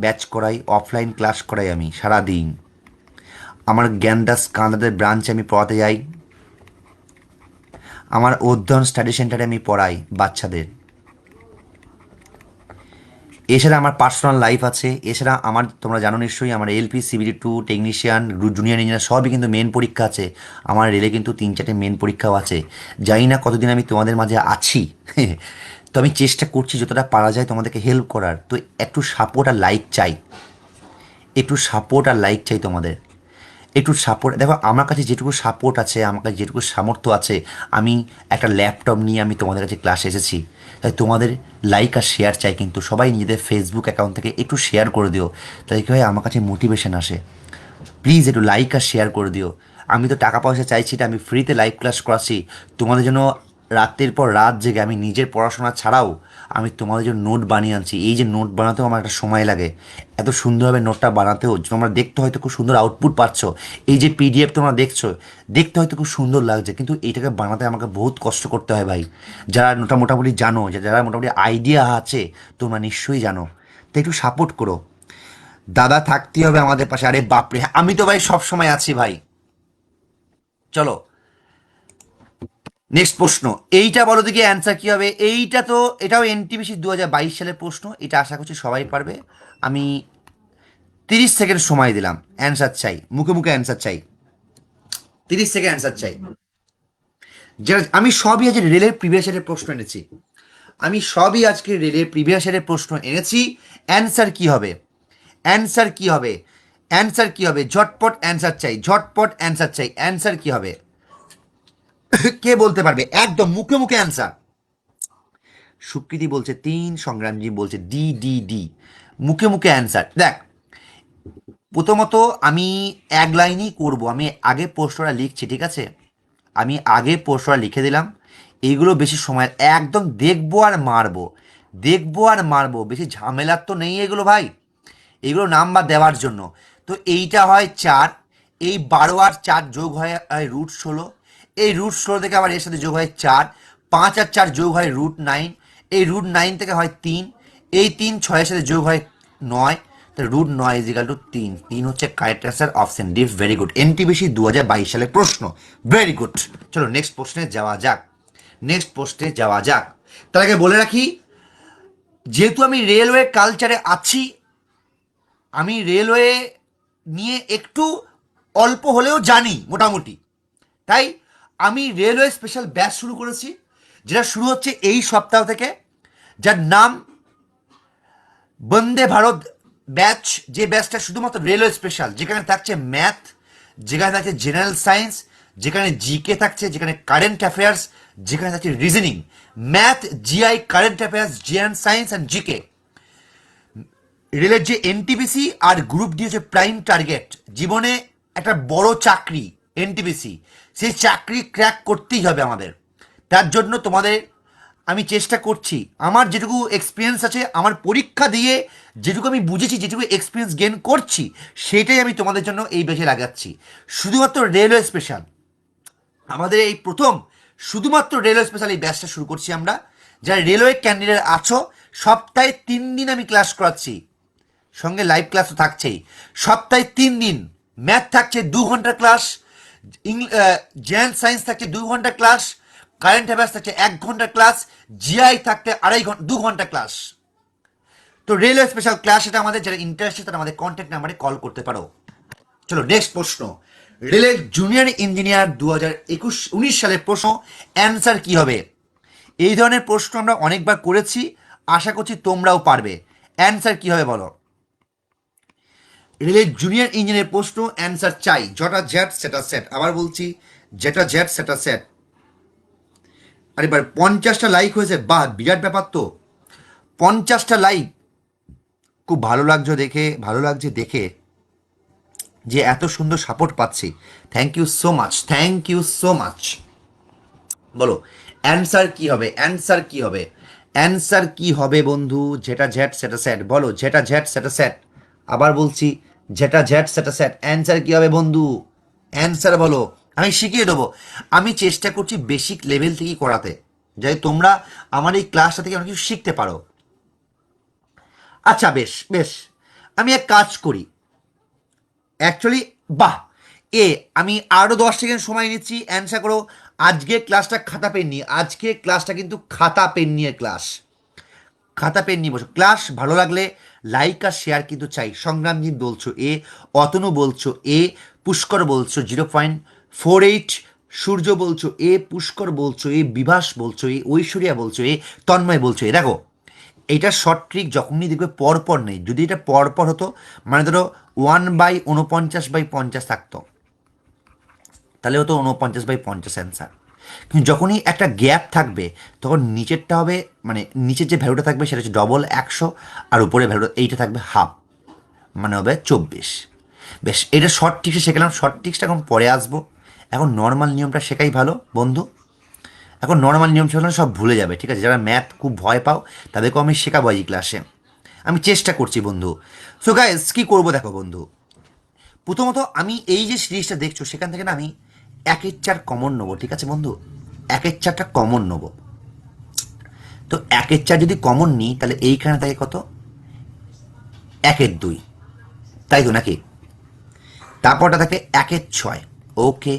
ব্যাচ করাই অফলাইন ক্লাস করাই আমি সারা দিন। আমার জ্ঞানদাস কান্দাদের ব্রাঞ্চে আমি পড়াতে যাই, আমার অধ্যয়ন স্টাডি সেন্টারে আমি পড়াই বাচ্চাদের। এছাড়া আমার পার্সোনাল লাইফ আছে। এছাড়া আমার, তোমরা জানো নিশ্চয়ই, আমার LP CBD 2 technician junior engineer সবই কিন্তু মেন পরীক্ষা আছে। আমার রেলে কিন্তু 3-4টে মেন পরীক্ষাও আছে। জানি না কতদিন আমি তোমাদের মাঝে আছি তো আমি চেষ্টা করছি যতটা পারা যায় তোমাদেরকে হেল্প করার। তো একটু সাপোর্ট আর লাইক চাই, তোমাদের একটু সাপোর্ট। দেখো আমার কাছে যেটুকু সাপোর্ট আছে, আমার কাছে যেটুকু সামর্থ্য আছে, আমি একটা ল্যাপটপ নিয়ে আমি তোমাদের কাছে ক্লাসে এসেছি। তাই তোমাদের লাইক আর শেয়ার চাই, কিন্তু সবাই নিজেদের ফেসবুক অ্যাকাউন্ট থেকে একটু শেয়ার করে দিও, তাই কি হয় আমার কাছে মোটিভেশন আসে। প্লিজ একটু লাইক আর শেয়ার করে দিও। আমি তো টাকা পয়সা চাইছি না, আমি ফ্রিতে লাইভ ক্লাস করাচ্ছি তোমাদের জন্য। রাতের পর রাত জেগে আমি নিজের পড়াশোনা ছাড়াও আমি তোমাদের জন্য নোট বানিয়ে আনছি। এই যে নোট বানাতেও আমার একটা সময় লাগে, এত সুন্দরভাবে নোটটা বানাতেও তোমরা দেখতে হয়তো খুব সুন্দর আউটপুট পাচ্ছ। এই যে পিডিএফ তোমরা দেখছো, দেখতে হয়তো খুব সুন্দর লাগছে, কিন্তু এইটাকে বানাতে আমাকে বহুত কষ্ট করতে হয় ভাই। যারা মোটামুটি জানো, যারা মোটামুটি আইডিয়া আছে, তোমরা নিশ্চয়ই জানো। তো একটু সাপোর্ট করো। দাদা থাকতেই হবে আমাদের পাশে। আরে বাপরে, আমি তো ভাই সব সময় আছি ভাই। চলো নেক্সট প্রশ্ন। এইটা বলো দেখি অ্যান্সার কি হবে। এটাও এনটিপিসি 2022 সালের প্রশ্ন। এটা আশা করছি সবাই পারবে। আমি 30 সেকেন্ড সময় দিলাম। অ্যান্সার চাই, মুখে মুখে অ্যান্সার চাই। 30 সেকেন্ড অ্যান্সার চাই। আমি সবই আজ রেলের প্রিভিয়াস ইয়ারের প্রশ্ন এনেছি। অ্যান্সার কি হবে? ঝটপট অ্যান্সার চাই, অ্যান্সার কি হবে? কে বলতে পারবে? একদম মুখে মুখে অ্যান্সার। সুকৃতি বলছে 3, সংগ্রামজি বলছে ডি ডি ডি। মুখে মুখে অ্যান্সার। দেখ, প্রথমত আমি এক লাইনই করব। আমি আগে প্রশ্নটা লিখছি, ঠিক আছে? আমি আগে প্রশ্নটা লিখে দিলাম। এইগুলো বেশি সময়, একদম দেখবো আর মারবো, বেশি ঝামেলার তো নেই এগুলো ভাই। এগুলো নাম্বার দেওয়ার জন্য। তো এইটা হয় 4, এই 12 আর 4 যোগ হয় √16। এই √16 থেকে আবার এর সাথে যোগ হয় 4, 5 আর 4 যোগ হয় √9। এই √9 থেকে হয় 3, এই 3 6-এর সাথে যোগ হয় 9। তো √9 = 3। 3 হচ্ছে correct answer, option D. Very good. NTPC 2022 সালের প্রশ্ন। Very good. চলো নেক্সট প্রশ্নে যাওয়া যাক। তার আগে বলে রাখি, যেহেতু আমি রেলওয়ে কালচারে আছি, আমি রেলওয়ে নিয়ে একটু অল্প হলেও জানি মোটামুটি, তাই আমি রেলওয়ে স্পেশাল ব্যাচ শুরু করেছি, যেটা শুরু হচ্ছে এই সপ্তাহ থেকে, যার নাম বন্দে ভারত ব্যাচ। যে ব্যাচটা শুধুমাত্র রেলওয়ে স্পেশাল, যেখানে থাকছে ম্যাথ, যেখানে থাকছে জেনারেল সায়েন্স, যেখানে জিকে থাকছে, যেখানে কারেন্ট অ্যাফেয়ার্স, যেখানে থাকছে reasoning. Math, GI, current affairs, general science and GK. রেলের যে এনটিপিসি আর গ্রুপ ডি হচ্ছে প্রাইম টার্গেট। জীবনে একটা বড় চাকরি এনটিপিসি, সেই চাকরি ক্র্যাক করতেই হবে আমাদের। তার জন্য তোমাদের আমি চেষ্টা করছি, আমার যেটুকু এক্সপিরিয়েন্স আছে, আমার পরীক্ষা দিয়ে যেটুকু আমি বুঝেছি, যেটুকু এক্সপিরিয়েন্স গেন করছি, সেটাই আমি তোমাদের জন্য এই বেশে লাগাচ্ছি। শুধুমাত্র রেলওয়ে স্পেশাল, আমাদের এই প্রথম শুধুমাত্র রেলওয়ে স্পেশাল এই ব্যাচটা শুরু করছি আমরা। যারা রেলওয়ে ক্যান্ডিডেট আছো, সপ্তাহে 3 দিন আমি ক্লাস করাচ্ছি, সঙ্গে লাইভ ক্লাস তো থাকছেই। সপ্তাহে 3 দিন ম্যাথ থাকছে 2 ঘন্টা ক্লাস, জেনারেল সায়েন্স থাকছে 2 ঘন্টা ক্লাস, কারেন্ট অ্যাফেয়ার্স থাকছে 1 ঘন্টা ক্লাস, জিআই থাকতে 2.5 ঘন্টা ক্লাস। তো রেলওয়ে স্পেশাল ক্লাস, এটা আমাদের যারা ইন্টারেস্টেড তারা আমাদের কন্ট্যাক্ট নাম্বারে কল করতে পারো। চলো নেক্সট প্রশ্ন। রেলের জুনিয়র ইঞ্জিনিয়ার 2019 সালের প্রশ্ন। অ্যান্সার কি হবে? এই ধরনের প্রশ্ন আমরা অনেকবার করেছি, আশা করছি তোমরাও পারবে। অ্যান্সার কি হবে বলো? রেলের জুনিয়র ইঞ্জিনিয়ার প্রশ্ন, অ্যান্সার চাই। যেটা জেট সেটা সেট, আবার বলছি, যেটা জেট সেটা সেট। আর এবার 50টা লাইক হয়েছে, বাহ, বিরাট ব্যাপার তো। 50টা লাইক, খুব ভালো লাগছে দেখে, ভালো লাগছে দেখে যে এত সুন্দর সাপোর্ট পাচ্ছি। Thank you so much, thank you so much. বলো অ্যান্সার কি হবে, অ্যান্সার কি হবে, অ্যান্সার কি হবে বন্ধু? যেটা জ্যাট সেটা স্যাট, বলো যেটা জ্যাট সেটা স্যাট। আবার বলছি, যেটা জ্যাট সেটা স্যাট। অ্যান্সার কি হবে বন্ধু? অ্যান্সার বলো, আমি শিখিয়ে দেবো। আমি চেষ্টা করছি বেসিক লেভেল থেকেই করাতে, যাতে তোমরা আমার এই ক্লাসটা থেকে অনেক কিছু শিখতে পারো। আচ্ছা বেশ বেশ, আমি এক কাজ করি অ্যাকচুয়ালি, বাহ, এ আমি আরও 10 সেকেন্ড সময় নিচ্ছি, অ্যান্সার করো। আজকে ক্লাসটা খাতা পেন নিয়ে, আজকে ক্লাসটা কিন্তু খাতা পেন নিয়ে ক্লাস, খাতা পেন নিয়ে বসো। ক্লাস ভালো লাগলে লাইক আর শেয়ার কিন্তু চাই। সংগ্রামজিৎ বলছো এ, অতনু বলছো এ, পুষ্কর বলছো 0.48, সূর্য বলছো এ, পুষ্কর বলছো এ, বিভাস বলছো এ, ঐশ্বরিয়া বলছো এ, তন্ময় বলছো এ। দেখো এইটা শর্ট ট্রিক যখনই দেখবে পরপর নেই, যদি এটা পরপর হতো, মানে ধরো 1/49/50 থাকতো, তাহলে হতো 49/50 অ্যান্সার। কিন্তু যখনই একটা গ্যাপ থাকবে তখন নিচেরটা হবে, মানে নিচের যে ভ্যালুটা থাকবে সেটা হচ্ছে ডবল 100, আর উপরে ভ্যালুটা এইটা থাকবে হাফ, মানে হবে 24। বেশ, এটা শর্ট ট্রিক্সে শেখালাম, শর্ট ট্রিক্সটা এখন পরে আসবো। এখন নর্মাল নিয়মটা শেখাই ভালো বন্ধু। এখন নর্মাল নিয়ম শেখানো সব ভুলে যাবে, ঠিক আছে? যারা ম্যাথ খুব ভয় পাও তাদেরকেও আমি শেখাবো এই ক্লাসে, আমি চেষ্টা করছি বন্ধু। সো গাইস, কী করবো দেখো বন্ধু, প্রথমত আমি এই যে সিরিজটা দেখছো সেখান থেকে না আমি 1-4 কমন নেবো, ঠিক আছে বন্ধু? 1-4টা কমন নেবো। তো 1-4 যদি কমন নিই তাহলে এইখানে থাকে কত, 1-2, তাই তো নাকি? তারপরটা থাকে 1-6, ওকে।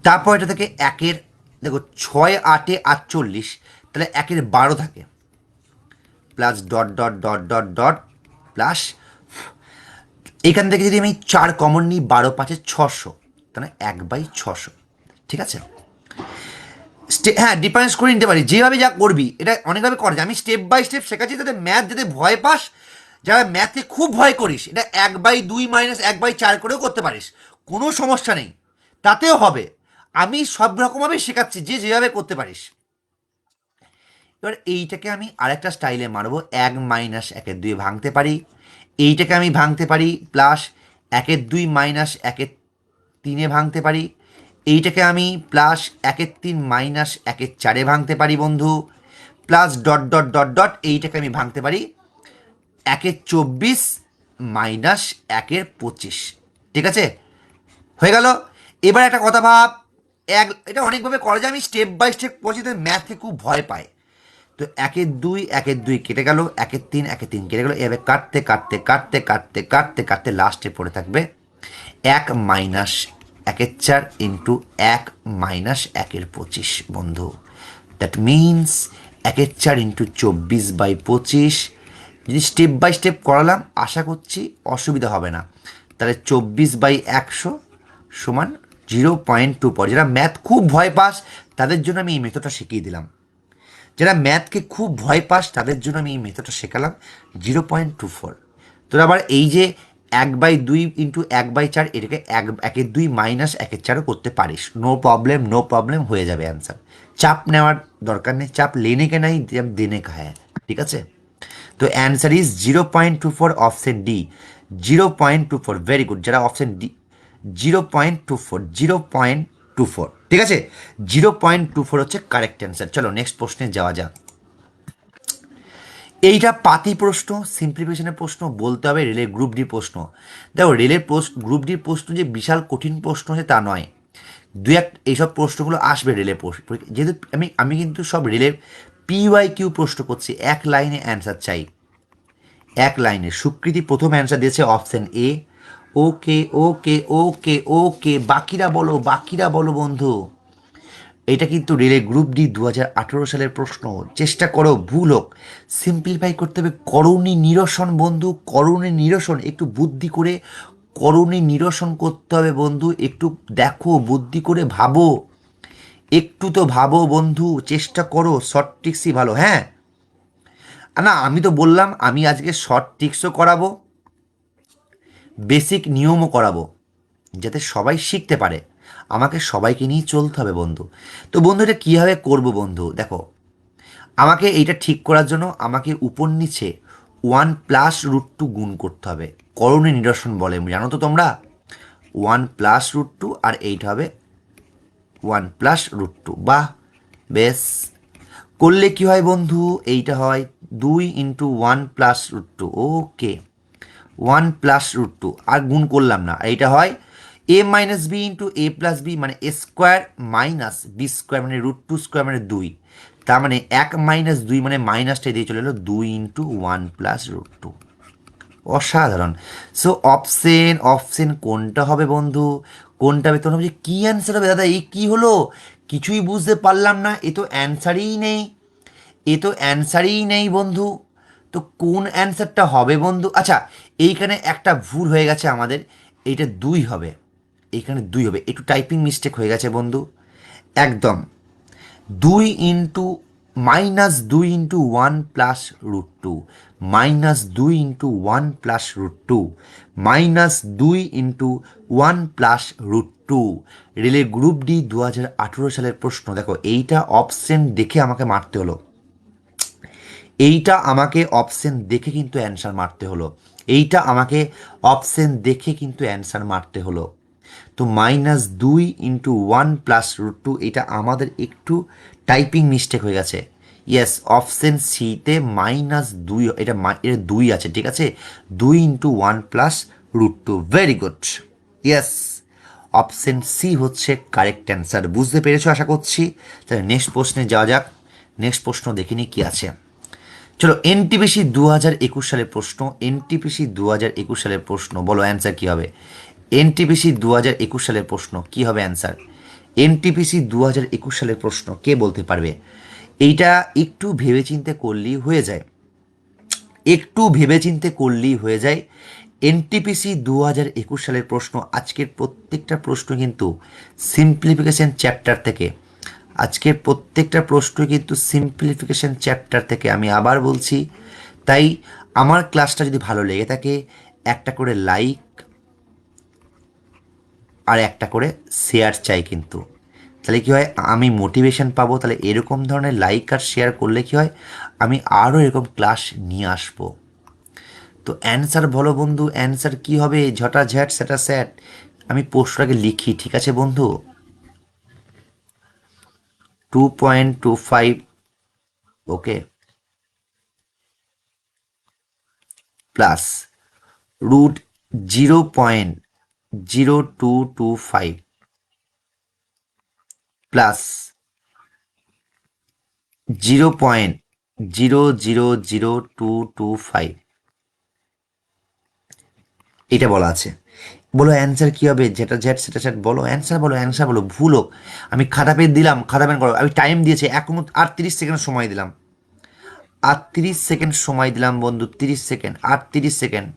তারপর এটা থাকে দেখো 6-8-48, তাহলে 1-12 থাকে, plus dot dot dot dot dot plus, এখান থেকে যদি আমি 4 কমন নিই, 12-5-600, তাহলে 1/600, ঠিক আছে? হ্যাঁ, ডিফারেন্স করে নিতে পারি, যেভাবে যা করবি এটা অনেকভাবে করা যায়। আমি স্টেপ বাই স্টেপ শেখাচ্ছি, যাতে ম্যাথ যাতে ভয় পাস, যারা ম্যাথে খুব ভয় করিস, এটা 1/2 মাইনাস 1/4 করেও করতে পারিস, কোনো সমস্যা নেই, তাতেও হবে। আমি সব রকমভাবে শেখাচ্ছি, যে যেভাবে করতে পারিস। এবার এইটাকে আমি আরেকটা স্টাইলে মারবো, 1-1-2 ভাঙতে পারি, এইটাকে আমি ভাঙতে পারি, প্লাস 1-2 মাইনাস 1-3 ভাঙতে পারি, এইটাকে আমি প্লাস 1-3 মাইনাস 1-4 ভাঙতে পারি বন্ধু, plus dot dot dot dot এইটাকে আমি ভাঙতে পারি 1-24 মাইনাস 1-25, ঠিক আছে? হয়ে গেল। এবার একটা কথা ভাব, এটা অনেকভাবে করা যায়, আমি স্টেপ বাই স্টেপ করছি, তো ম্যাথকে খুব ভয় পায়। তো 1-2 1-2 কেটে গেল, 1-3 1-3 কেটে গেল, এভাবে কাটতে কাটতে কাটতে কাটতে কাটতে কাটতে লাস্টে পড়ে থাকবে 1-1-4 ইন্টু 1-1-25 বন্ধু। That means 1-4 into 24/25। যদি স্টেপ বাই স্টেপ করালাম, আশা করছি অসুবিধা হবে না। তাহলে 24/100 সমান 0.24। যারা ম্যাথ খুব ভয় পাস তাদের জন্য আমি এই মেথডটা শিখিয়ে দিলাম, যারা ম্যাথকে খুব ভয় পাস তাদের জন্য আমি এই মেথডটা শেখালাম, 0.24। তোরা আবার এই যে 1/2 ইন্টু 1/4, এটাকে 1-2 মাইনাস 1-4ও করতে পারিস, নো প্রবলেম, নো প্রবলেম, হয়ে যাবে অ্যান্সার। চাপ নেওয়ার দরকার নেই, চাপ লেনে কে নাই, দেনে কা হ্যাঁ, ঠিক আছে? তো answer is 0.24, option D 0.24। Very good, যারা অপশন ডি 0.24, 0.24, ঠিক আছে? 0.24 হচ্ছে কারেক্ট অ্যান্সার। চলো নেক্সট প্রশ্নে যাওয়া যাক। এইটা পাতি প্রশ্ন, সিম্পলিফিকেশনের প্রশ্ন বলতে হবে, রেলের গ্রুপ ডি প্রশ্ন। দেখো রেলের গ্রুপ ডির প্রশ্ন যে বিশাল কঠিন প্রশ্ন আছে তা নয়, দু এক এইসব প্রশ্নগুলো আসবে রেলের যেহেতু আমি কিন্তু সব রেলের PYQ প্রশ্ন করছি, এক লাইনে অ্যান্সার চাই, এক লাইনে। সুকৃতি প্রথম অ্যান্সার দিয়েছে অপশন এ, ওকে ওকে ওকে ওকে, বাকিরা বলো, বাকিরা বলো বন্ধু। এটা কিন্তু রেলের গ্রুপ ডি 2018 সালের প্রশ্ন, চেষ্টা করো ভুল হোক, সিম্পলিফাই করতে হবে। করণী নিরসন বন্ধু, করণী নিরসন, একটু বুদ্ধি করে করণী নিরসন করতে হবে বন্ধু, একটু দেখো, বুদ্ধি করে ভাবো। একটু তো ভাবো বন্ধু, চেষ্টা করো, শর্ট ট্রিক্সই ভালো। হ্যাঁ, না আমি তো বললাম আমি আজকে শর্ট ট্রিক্সও করাবো, বেসিক নিয়মও করাবো, যাতে সবাই শিখতে পারে। আমাকে সবাইকে নিয়েই চলতে হবে বন্ধু। তো বন্ধু এটা কীভাবে করবো বন্ধু, দেখো আমাকে এইটা ঠিক করার জন্য আমাকে উপর নিচে 1+√2 গুণ করতে হবে। করণীয় নিরসন বলে, জানো তো তোমরা, 1+√2 আর এইটা হবে 1+√2। বাহ, বেশ। করলে কি হয় বন্ধু, এইটা হয় 2 × 1+√2। ওকে, 1+√2 আর গুণ করলাম না, এইটা হয় a-b × a+b মানে a² - b² মানে √2² মানে 2। তার মানে 1 - 2 মানে মাইনাসটা দিয়ে চলে এলো 2 × 1+√2। অসাধারণ। সো অপশন অপশন কোনটা হবে বন্ধু, কোনটা হবে? তোমরা ভাবছি কী অ্যান্সার হবে দাদা, এই কী হলো, কিছুই বুঝতে পারলাম না, এ তো অ্যান্সারই নেই, এ তো অ্যান্সারই নেই বন্ধু। তো কোন অ্যান্সারটা হবে বন্ধু? আচ্ছা, এইখানে একটা ভুল হয়ে গেছে আমাদের, এইটা 2 হবে, এইখানে 2 হবে, একটু টাইপিং মিস্টেক হয়ে গেছে বন্ধু। একদম 2 × -1+√2 -2 × 1+√2 রেলে গ্রুপ ডি 2018 সালের প্রশ্ন। দেখো এইটা অপশন দেখে আমাকে মারতে হলো, এইটা আমাকে অপশন দেখে কিন্তু অ্যান্সার মারতে হলো, এইটা আমাকে অপশন দেখে কিন্তু অ্যান্সার মারতে হলো। তো -2 × 1+√2 এটা আমাদের একটু টাইপিং মিস্টেক হয়ে গেছে। ইয়েস, অপশন সিতে -2, এটা 2 আছে, ঠিক আছে, 2 × 1+√2। Very good, yes, option C হচ্ছে কারেক্ট অ্যান্সার। বুঝতে পেরেছো আশা করছি। তাহলে নেক্সট প্রশ্নে যাওয়া যাক। নেক্সট প্রশ্ন দেখিনি কি আছে। চলো, এনটিপিসি 2021 সালের প্রশ্ন, এনটিপিসি 2021 সালের প্রশ্ন, বলো অ্যান্সার কী হবে? এনটিপিসি 2021 সালের প্রশ্ন কী হবে অ্যান্সার? এনটিপিসি 2021 সালের প্রশ্ন কে বলতে পারবে? এইটা একটু ভেবেচিন্তে করলেই হয়ে যায়, একটু ভেবেচিন্তে করলেই হয়ে যায়। এনটিপিসি 2021 সালের প্রশ্ন, আজকের প্রত্যেকটা প্রশ্ন কিন্তু সিম্পলিফিকেশন চ্যাপ্টার থেকে, আজকের প্রত্যেকটা প্রশ্ন কিন্তু সিম্পলিফিকেশন চ্যাপ্টার থেকে, আমি আবার বলছি। তাই আমার ক্লাসটা যদি ভালো লেগে থাকে, একটা করে লাইক আর একটা করে শেয়ার চাই কিন্তু। তাহলে কী হয়, আমি মোটিভেশন পাবো। তাহলে এরকম ধরনের লাইক আর শেয়ার করলে কী হয়, আমি আরও এরকম ক্লাস নিয়ে আসবো। তো অ্যান্সার বলো বন্ধু, অ্যান্সার কি হবে? ঝটা ঝ্যাট সেটা স্যাট, আমি প্রশ্নটাকে লিখি, ঠিক আছে বন্ধু? 2.25, ওকে, প্লাস √0.0225 প্লাস 0.000225, এটা বলা আছে। বলো অ্যান্সার কী হবে? যেটা জ্যাট সেটা চ্যাট, বলো অ্যান্সার, বলো অ্যান্সার বলো। ভুল হোক, আমি খাতা পেন দিলাম, খাতা পেন করো, আমি টাইম দিয়েছি 1 মিনিট আর 30 সেকেন্ড সময় দিলাম, আর 30 সেকেন্ড সময় দিলাম বন্ধু, 30 সেকেন্ড আর 30 সেকেন্ড।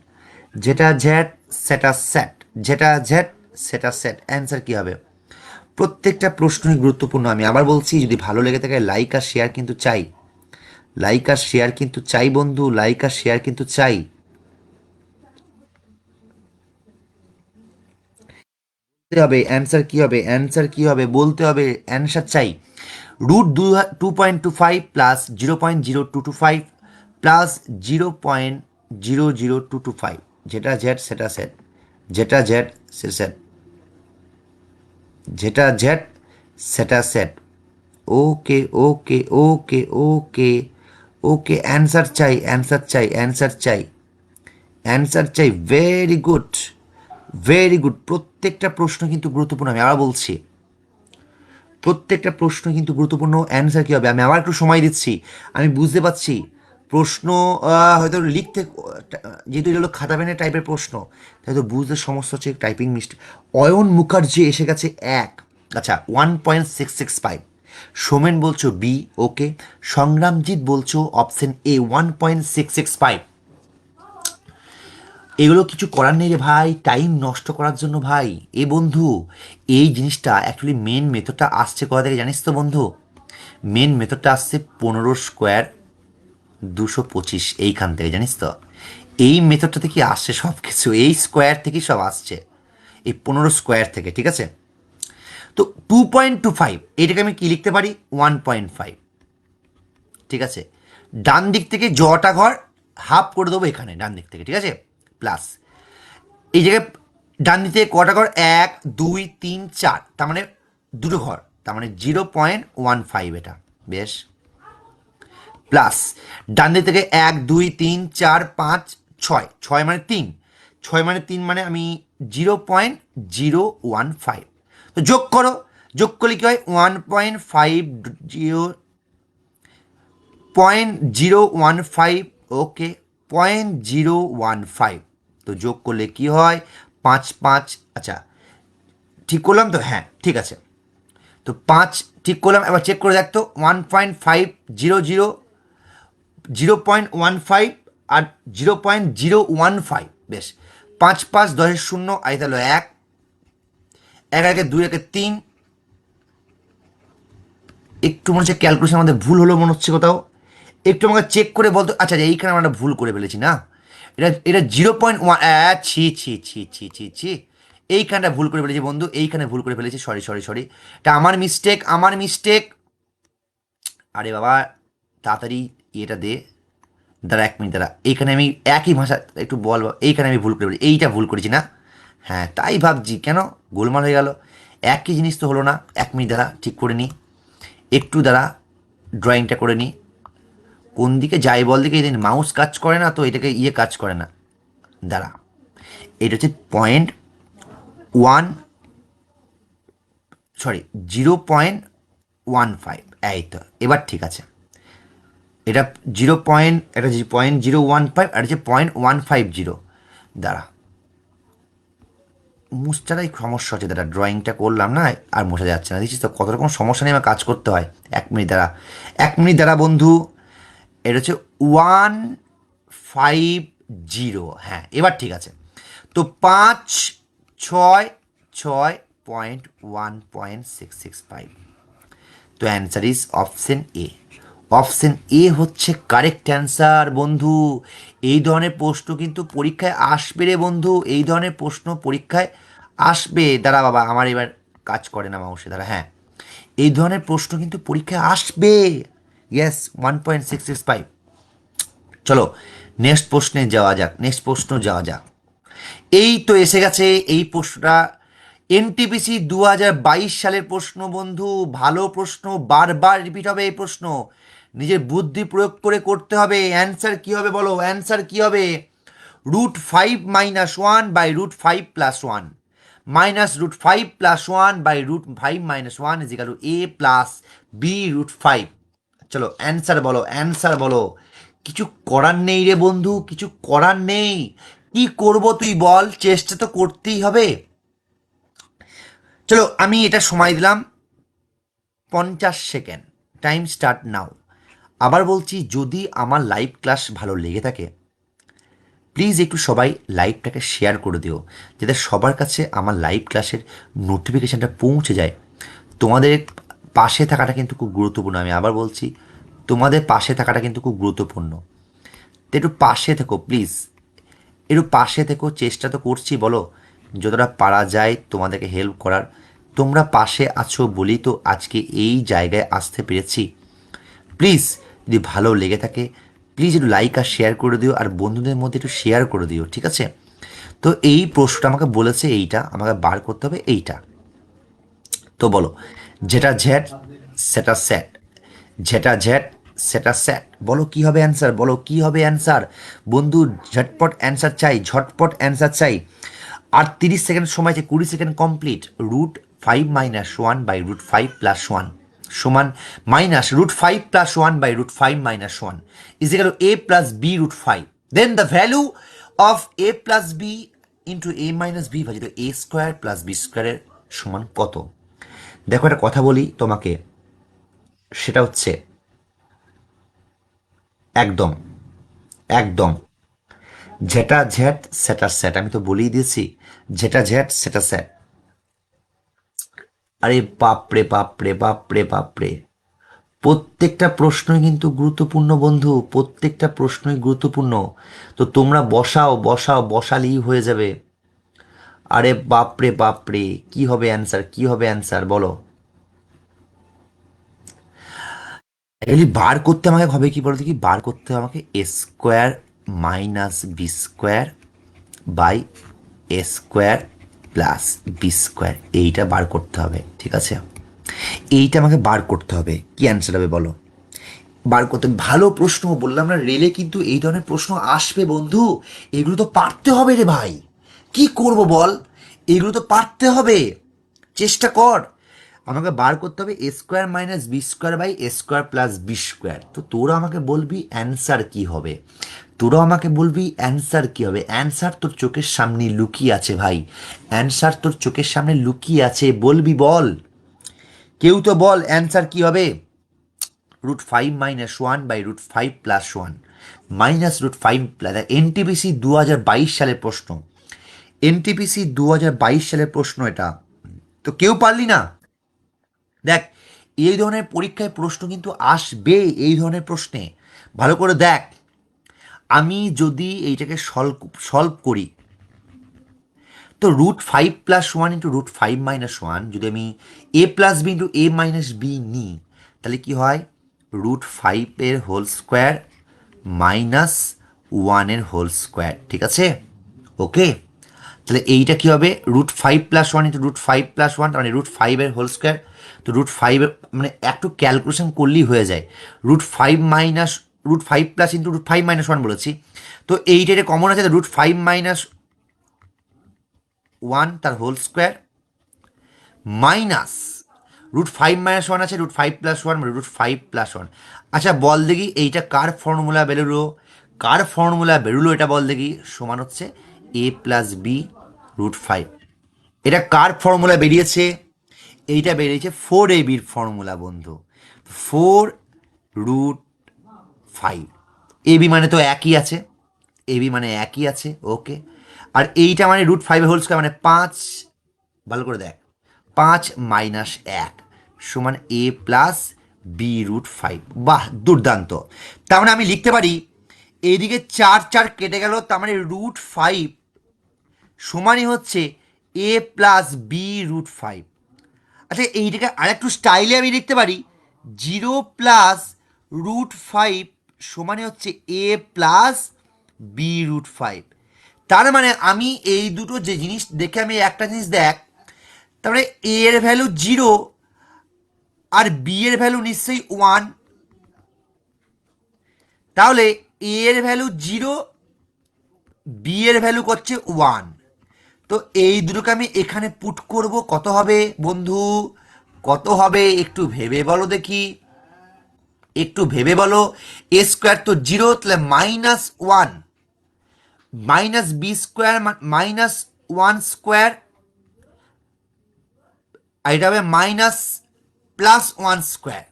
যেটা জ্যাট সেটা স্যাট, যেটা জ্যাট সেটা স্যাট, অ্যান্সার কী হবে? প্রত্যেকটা প্রশ্নই গুরুত্বপূর্ণ। আমি আবার বলছি, যদি ভালো লেগে থাকে লাইক আর শেয়ার কিন্তু চাই, লাইক আর শেয়ার কিন্তু চাই বন্ধু, লাইক আর শেয়ার কিন্তু চাই। হবে অ্যান্সার কি হবে? অ্যান্সার কি হবে বলতে হবে, অ্যান্সার চাই। √2.25 প্লাস 0.0225 প্লাস 0.00225, যেটা জেড সেটা সেট, যেটা জেড সে সেট, যেটা জেড সেটা সেট। ওকে ওকে ওকে ওকে ওকে, অ্যান্সার চাই, অ্যান্সার চাই, অ্যান্সার চাই, অ্যান্সার চাই। Very good, very good. প্রত্যেকটা প্রশ্ন কিন্তু গুরুত্বপূর্ণ, আমি আবার বলছি, প্রত্যেকটা প্রশ্ন কিন্তু গুরুত্বপূর্ণ। অ্যান্সার কী হবে? আমি আবার একটু সময় দিচ্ছি, আমি বুঝতে পারছি প্রশ্ন হয়তো লিখতে, যেহেতু এগুলো খাতা পেনের টাইপের প্রশ্ন, তাই তো বুঝতে সমস্যা হচ্ছে, টাইপিং মিস্টেক। অয়ন মুখার্জি এসে গেছে 1, আচ্ছা 1.665। সোমেন বলছো বি, ওকে। সংগ্রামজিৎ বলছো অপশন এ 1.665। এগুলো কিছু করার নেই রে ভাই, টাইম নষ্ট করার জন্য ভাই। এ বন্ধু, এই জিনিসটা অ্যাকচুয়ালি মেন মেথডটা আসছে কোথা থেকে জানিস তো বন্ধু? মেন মেথডটা আসছে 15² 225, এইখান থেকে জানিস তো। এই মেথডটা থেকে আসছে সব কিছু, এই স্কোয়ার থেকেই সব আসছে, এই 15² থেকে, ঠিক আছে? তো 2.25 এটাকে আমি কি লিখতে পারি? 1.5, ঠিক আছে? ডান দিক থেকে জটা ঘর হাফ করে দেবো এখানে, ডান দিক থেকে, ঠিক আছে? প্লাস এই জায়গায় ডান দিক থেকে কটা ঘর? 1 2 3 4, তার মানে দুটো ঘর, তার মানে 0.15 এটা, বেশ। প্লাস ডান দিক থেকে 1 2 3 4 5 6, 6 মানে 3, 6 মানে 3 মানে আমি 0.015। তো যোগ করো, যোগ করলে কি হয়? 0.015, ওকে, 0.015। তো যোগ করলে কি হয়? 5 5, আচ্ছা ঠিক করলাম তো? হ্যাঁ ঠিক আছে। তো 5 ঠিক করলাম, এবার চেক করে দেখতো, 1.500, 0.15 আর 0.015, বেশ। 5 5 10 শূন্য, আই তাহলে 1, 1 1 2 1 3। একটু মনে হচ্ছে ক্যালকুলেশন আমাদের ভুল হলো মনে হচ্ছে কোথাও, একটু আমাকে চেক করে বলতো। আচ্ছা আচ্ছা, এইখানে আমরা ভুল করে ফেলেছি না, এটা এটা 0.1, ছি ছি ছি ছি ছি ছি, এইখানটা ভুল করে ফেলেছি বন্ধু, এইখানে ভুল করে ফেলেছি, সরি সরি সরি, এটা আমার মিস্টেক, আমার মিস্টেক। আরে বাবা, তাড়াতাড়ি এটা দে, দাঁড়া 1 মিনিট দাঁড়া, এইখানে আমি একই ভাষা একটু বল, এইখানে আমি ভুল করে ফেলেছি, এইটা ভুল করেছি না? হ্যাঁ তাই ভাবছি কেন গোলমাল হয়ে গেল, একই জিনিস তো হলো না। 1 মিনিট দাঁড়া, ঠিক করে নিই, একটু দাঁড়া, ড্রয়িংটা করে নিই। কোন দিকে যাই বল, দিকে এদিন মাউস কাজ করে না তো, এটাকে কাজ করে না, দাঁড়া। এটা হচ্ছে 0.1, সরি 0.15, এই তো এবার ঠিক আছে। এটা 0.015, আর হচ্ছে 0.150, দাঁড়া, মুছটারাই সমস্যা হচ্ছে, দাঁড়া ড্রয়িংটা করলাম না আর মোছা যাচ্ছে না, দেখছিস তো কত রকম সমস্যা নিয়ে আমার কাজ করতে হয়। 1 মিনিট দাঁড়া, 1 মিনিট দাঁড়া বন্ধু, এটা হচ্ছে 150, হ্যাঁ এবার ঠিক আছে। তো 5 6 6.1.665, তো answer is option A. Option A হচ্ছে কারেক্ট অ্যান্সার বন্ধু। এই ধরনের প্রশ্ন কিন্তু পরীক্ষায় আসবে রে বন্ধু, এই ধরনের প্রশ্ন পরীক্ষায় আসবে। দাঁড়া বাবা, আমার এবার কাজ করে না মাউসে, দাঁড়া, হ্যাঁ এই ধরনের প্রশ্ন কিন্তু পরীক্ষায় আসবে। ইয়েস, 1.665। চলো নেক্সট প্রশ্নে যাওয়া যাক, নেক্সট প্রশ্ন যাওয়া যাক। এই তো এসে গেছে এই প্রশ্নটা, এনটিপিসি 2022 সালের প্রশ্ন বন্ধু, ভালো প্রশ্ন, বারবার রিপিট হবে এই প্রশ্ন, নিজের বুদ্ধি প্রয়োগ করে করতে হবে। অ্যান্সার কি হবে বলো, অ্যান্সার কি হবে? √5 - 1/√5 + 1 -√5 + 1/√5 - 1 = a + b√5। চলো অ্যান্সার বলো, অ্যান্সার বলো। কিছু করার নেই রে বন্ধু, কিছু করার নেই। কি করব তুই বল, চেষ্টা তো করতেই হবে। চলো আমি এটা সময় দিলাম 50 সেকেন্ড, টাইম স্টার্ট নাও। আবার বলছি, যদি আমার লাইভ ক্লাস ভালো লেগে থাকে প্লিজ একটু সবাই লাইভটাকে শেয়ার করে দিও, যাতে সবার কাছে আমার লাইভ ক্লাসের নোটিফিকেশানটা পৌঁছে যায়। তোমাদের পাশে থাকাটা কিন্তু খুব গুরুত্বপূর্ণ, আমি আবার বলছি, তোমাদের পাশে থাকাটা কিন্তু খুব গুরুত্বপূর্ণ। তো একটু পাশে থেকো প্লিজ, একটু পাশে থেকো, চেষ্টা তো করছি বলো, যতটা পারা যায় তোমাদেরকে হেল্প করার। তোমরা পাশে আছো বলেই তো আজকে এই জায়গায় আসতে পেরেছি। প্লিজ যদি ভালো লেগে থাকে প্লিজ একটু লাইক আর শেয়ার করে দিও, আর বন্ধুদের মধ্যে একটু শেয়ার করে দিও, ঠিক আছে? তো এই প্রশ্নটা আমাকে বলেছে, এইটা আমাকে বার করতে হবে, এইটা। তো বলো, যেটা ঝ্যাট সেটা স্যাট, যেটা ঝ্যাট সেটা স্যাট, বলো কি হবে অ্যান্সার, বলো কি হবে অ্যান্সার। বন্ধু ঝটপট অ্যান্সার চাই, ঝটপট অ্যান্সার চাই। আর 30 সেকেন্ড সময় আছে, 20 সেকেন্ড কমপ্লিট। √5 - 1/√5 + 1 সমান -√5 + 1/√5 - 1 = a + b√5। Then the value of a + b into a - b ভাজিত a² + b² সমান কত? দেখো একটা কথা বলি তোমাকে, সেটা হচ্ছে একদম একদম ঝেটা ঝ্যাট সেটা স্যাট, আমি তো বলেই দিয়েছি ঝেটা ঝ্যাট সেটা স্যাট। আরে বাপরে বাপরে বাপরে বাপরে, প্রত্যেকটা প্রশ্নই কিন্তু গুরুত্বপূর্ণ বন্ধু, প্রত্যেকটা প্রশ্নই গুরুত্বপূর্ণ। তো তোমরা বসাও বসাও, বসালেই হয়ে যাবে। আরে বাপরে বাপরে, কি হবে অ্যান্সার, কি হবে অ্যান্সার বলো। এগুলি বার করতে আমাকে হবে কি বলতো, কি বার করতে হবে আমাকে, A square minus B square by A square plus B square, এইটা বার করতে হবে, ঠিক আছে। এইটা আমাকে বার করতে হবে, কি অ্যান্সার হবে বলো। বার করতে, ভালো প্রশ্ন বললাম না, রেলে কিন্তু এই ধরনের প্রশ্ন আসবে বন্ধু। এগুলো তো পারতে হবে রে ভাই, কি করব বল, এগুলো তো পারতে হবে, চেষ্টা কর। আমাকে বার করতে হবে A square minus B square by A square plus B square. তো তোরা আমাকে বলবি অ্যান্সার কি হবে, তোরা আমাকে বলবি অ্যান্সার কি হবে। অ্যান্সার তোর চোখের সামনে লুকিয়ে আছে ভাই, অ্যান্সার তোর চোখের সামনে লুকিয়ে আছে, বলবি বল, কেউ তো বল অ্যান্সার কি হবে। √5 - 1/√5 + 1 মাইনাস √5 এনটিপিসি 2022 সালের প্রশ্ন, এনটিপিসি 2022 সালের প্রশ্ন এটা। তো কেউ পারলি না, দেখ এই ধরনের পরীক্ষায় প্রশ্ন কিন্তু আসবে, এই ধরনের প্রশ্নে ভালো করে দেখ। আমি যদি এইটাকে সলভ সলভ করি, তো √5 + 1 ইন্টু √5 - 1, যদি আমি a plus b into a minus b নিই, তাহলে কি হয়, √5 whole square minus 1 whole square, ঠিক আছে। ওকে, তাহলে এইটা কি হবে, √5 + 1 ইন্টু √5 + 1, মানে √5 হোল স্কোয়ার। তো √5 মানে একটু ক্যালকুলেশন করলেই হয়ে যায়, √5 প্লাস ইন্টু √5 - 1 বলেছি। তো এইটা এটা কমন আছে, √5 - 1 তার হোল স্কোয়ার মাইনাস √5 - 1 আছে, √5 + 1 মানে √5 + 1। আচ্ছা বল দেখি এইটা কার ফর্মুলা বেরোলো, কার ফর্মুলা বেরোলো এটা বল দেখি, সমান হচ্ছে এ প্লাস বি √5। এটা কার ফর্মুলা বেরিয়েছে, এইটা বেরিয়েছে 4ab ফর্মুলা বন্ধু, 4√5। এবি মানে তো একই আছে, এবি মানে একই আছে, ওকে। আর এইটা মানে √5 হোল স্কোয়ার মানে 5, ভালো করে দেখ, 5 - 1 সমান এ প্লাস বি √5। বাহ দুর্দান্ত। তার মানে আমি লিখতে পারি, এইদিকে 4 4 কেটে গেল, তার মানে √5 সমানই হচ্ছে এ প্লাস বি √5। আচ্ছা এইটাকে আরেকটু স্টাইলে আমি লিখতে পারি, 0 + √5 সমানই হচ্ছে এ প্লাস বি √5। তার মানে আমি এই দুটো যে জিনিস দেখে, আমি একটা জিনিস দেখ, তারপরে এ এর ভ্যালু 0 আর বি এর ভ্যালু নিশ্চয়ই 1, তাহলে এ এর ভ্যালু 0, বি এর ভ্যালু করছে 1। তো এই দুটোকে আমি এখানে পুট করব, কত হবে বন্ধু, কত হবে একটু ভেবে বলো দেখি, একটু ভেবে বলো। এ স্কোয়ার তো 0, তাহলে -1 মাইনাস বি স্কোয়ার -1 স্কোয়ার, আর এটা হবে -+1 স্কোয়ার।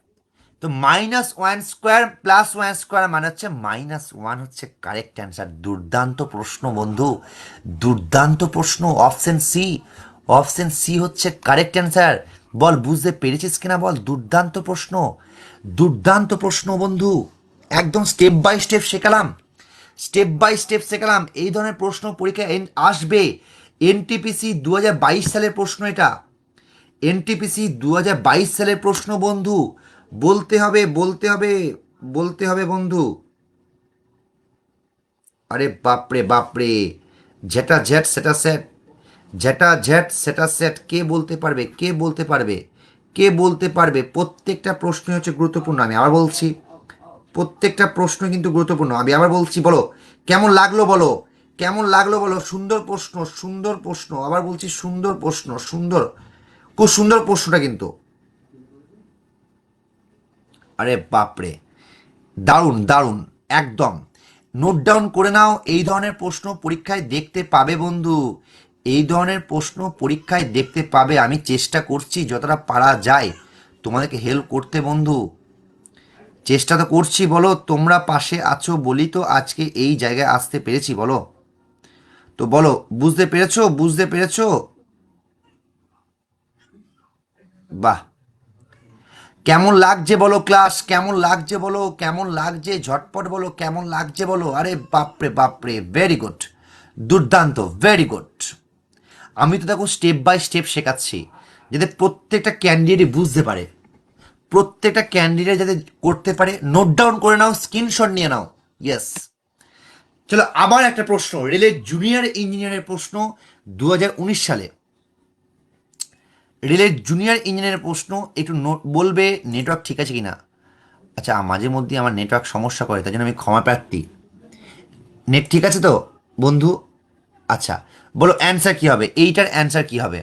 তো -1 স্কোয়ার +1 স্কোয়ার মানে হচ্ছে -1 হচ্ছে কারেক্ট অ্যান্সার। দুর্দান্ত প্রশ্ন বন্ধু, দুর্দান্ত প্রশ্ন, অপশন সি, অপশন সি হচ্ছে কারেক্ট অ্যান্সার। বল বুঝতে পেরেছিস কিনা বল, দুর্দান্ত প্রশ্ন, দুর্দান্ত প্রশ্ন বন্ধু, একদম স্টেপ বাই স্টেপ শেখালাম, স্টেপ বাই স্টেপ শেখালাম। এই ধরনের প্রশ্ন পরীক্ষায় আসবে, এনটিপিসি 2022 সালের প্রশ্ন এটা, এনটিপিসি 2022 সালের প্রশ্ন বন্ধু, বলতে হবে বলতে হবে বলতে হবে বন্ধু। আরে বাপরে বাপরে, যেটা জেট সেটা সেট, যেটা জেট সেটা সেট, কে বলতে পারবে, কে বলতে পারবে, কে বলতে পারবে। প্রত্যেকটা প্রশ্নই হচ্ছে গুরুত্বপূর্ণ, আমি আবার বলছি, প্রত্যেকটা প্রশ্ন কিন্তু গুরুত্বপূর্ণ, আমি আবার বলছি, বলো কেমন লাগলো বলো, কেমন লাগলো বলো। সুন্দর প্রশ্ন, সুন্দর প্রশ্ন, আবার বলছি সুন্দর প্রশ্ন, সুন্দর, খুব সুন্দর প্রশ্নটা কিন্তু। আরে বাপরে, দারুণ দারুণ, একদম নোট ডাউন করে নাও। এই ধরনের প্রশ্ন পরীক্ষায় দেখতে পাবে বন্ধু, এই ধরনের প্রশ্ন পরীক্ষায় দেখতে পাবে। আমি চেষ্টা করছি যতটা পারা যায় তোমাদেরকে হেল্প করতে বন্ধু, চেষ্টা তো করছি, বলো তোমরা পাশে আছো বলি তো আজকে এই জায়গায় আসতে পেরেছি বলো। তো বলো, বুঝতে পেরেছো? বুঝতে পেরেছো? বাহ, কেমন লাগছে বলো ক্লাস, কেমন লাগছে বলো, কেমন লাগছে, ঝটপট বলো কেমন লাগছে বলো। আরে বাপরে বাপরে, ভেরি গুড, দুর্দান্ত, ভেরি গুড। আমি তো দেখো স্টেপ বাই স্টেপ শেখাচ্ছি, যাতে প্রত্যেকটা ক্যান্ডিডেট বুঝতে পারে, প্রত্যেকটা ক্যান্ডিডেট যাতে করতে পারে। নোট ডাউন করে নাও, স্ক্রিনশট নিয়ে নাও। ইয়েস। চলো আবার একটা প্রশ্ন, রেলের জুনিয়র ইঞ্জিনিয়ারের প্রশ্ন 2019 সালে। রেলের জুনিয়র ইঞ্জিনিয়ারের প্রশ্ন, একটু নোট বলবে নেটওয়ার্ক ঠিক আছে কি না। আচ্ছা, মাঝে মধ্যে আমার নেটওয়ার্ক সমস্যা করে, তাই জন্য আমি ক্ষমা প্রার্থী। নেট ঠিক আছে তো বন্ধু? আচ্ছা, বলো অ্যান্সার কী হবে, এইটার অ্যান্সার কী হবে।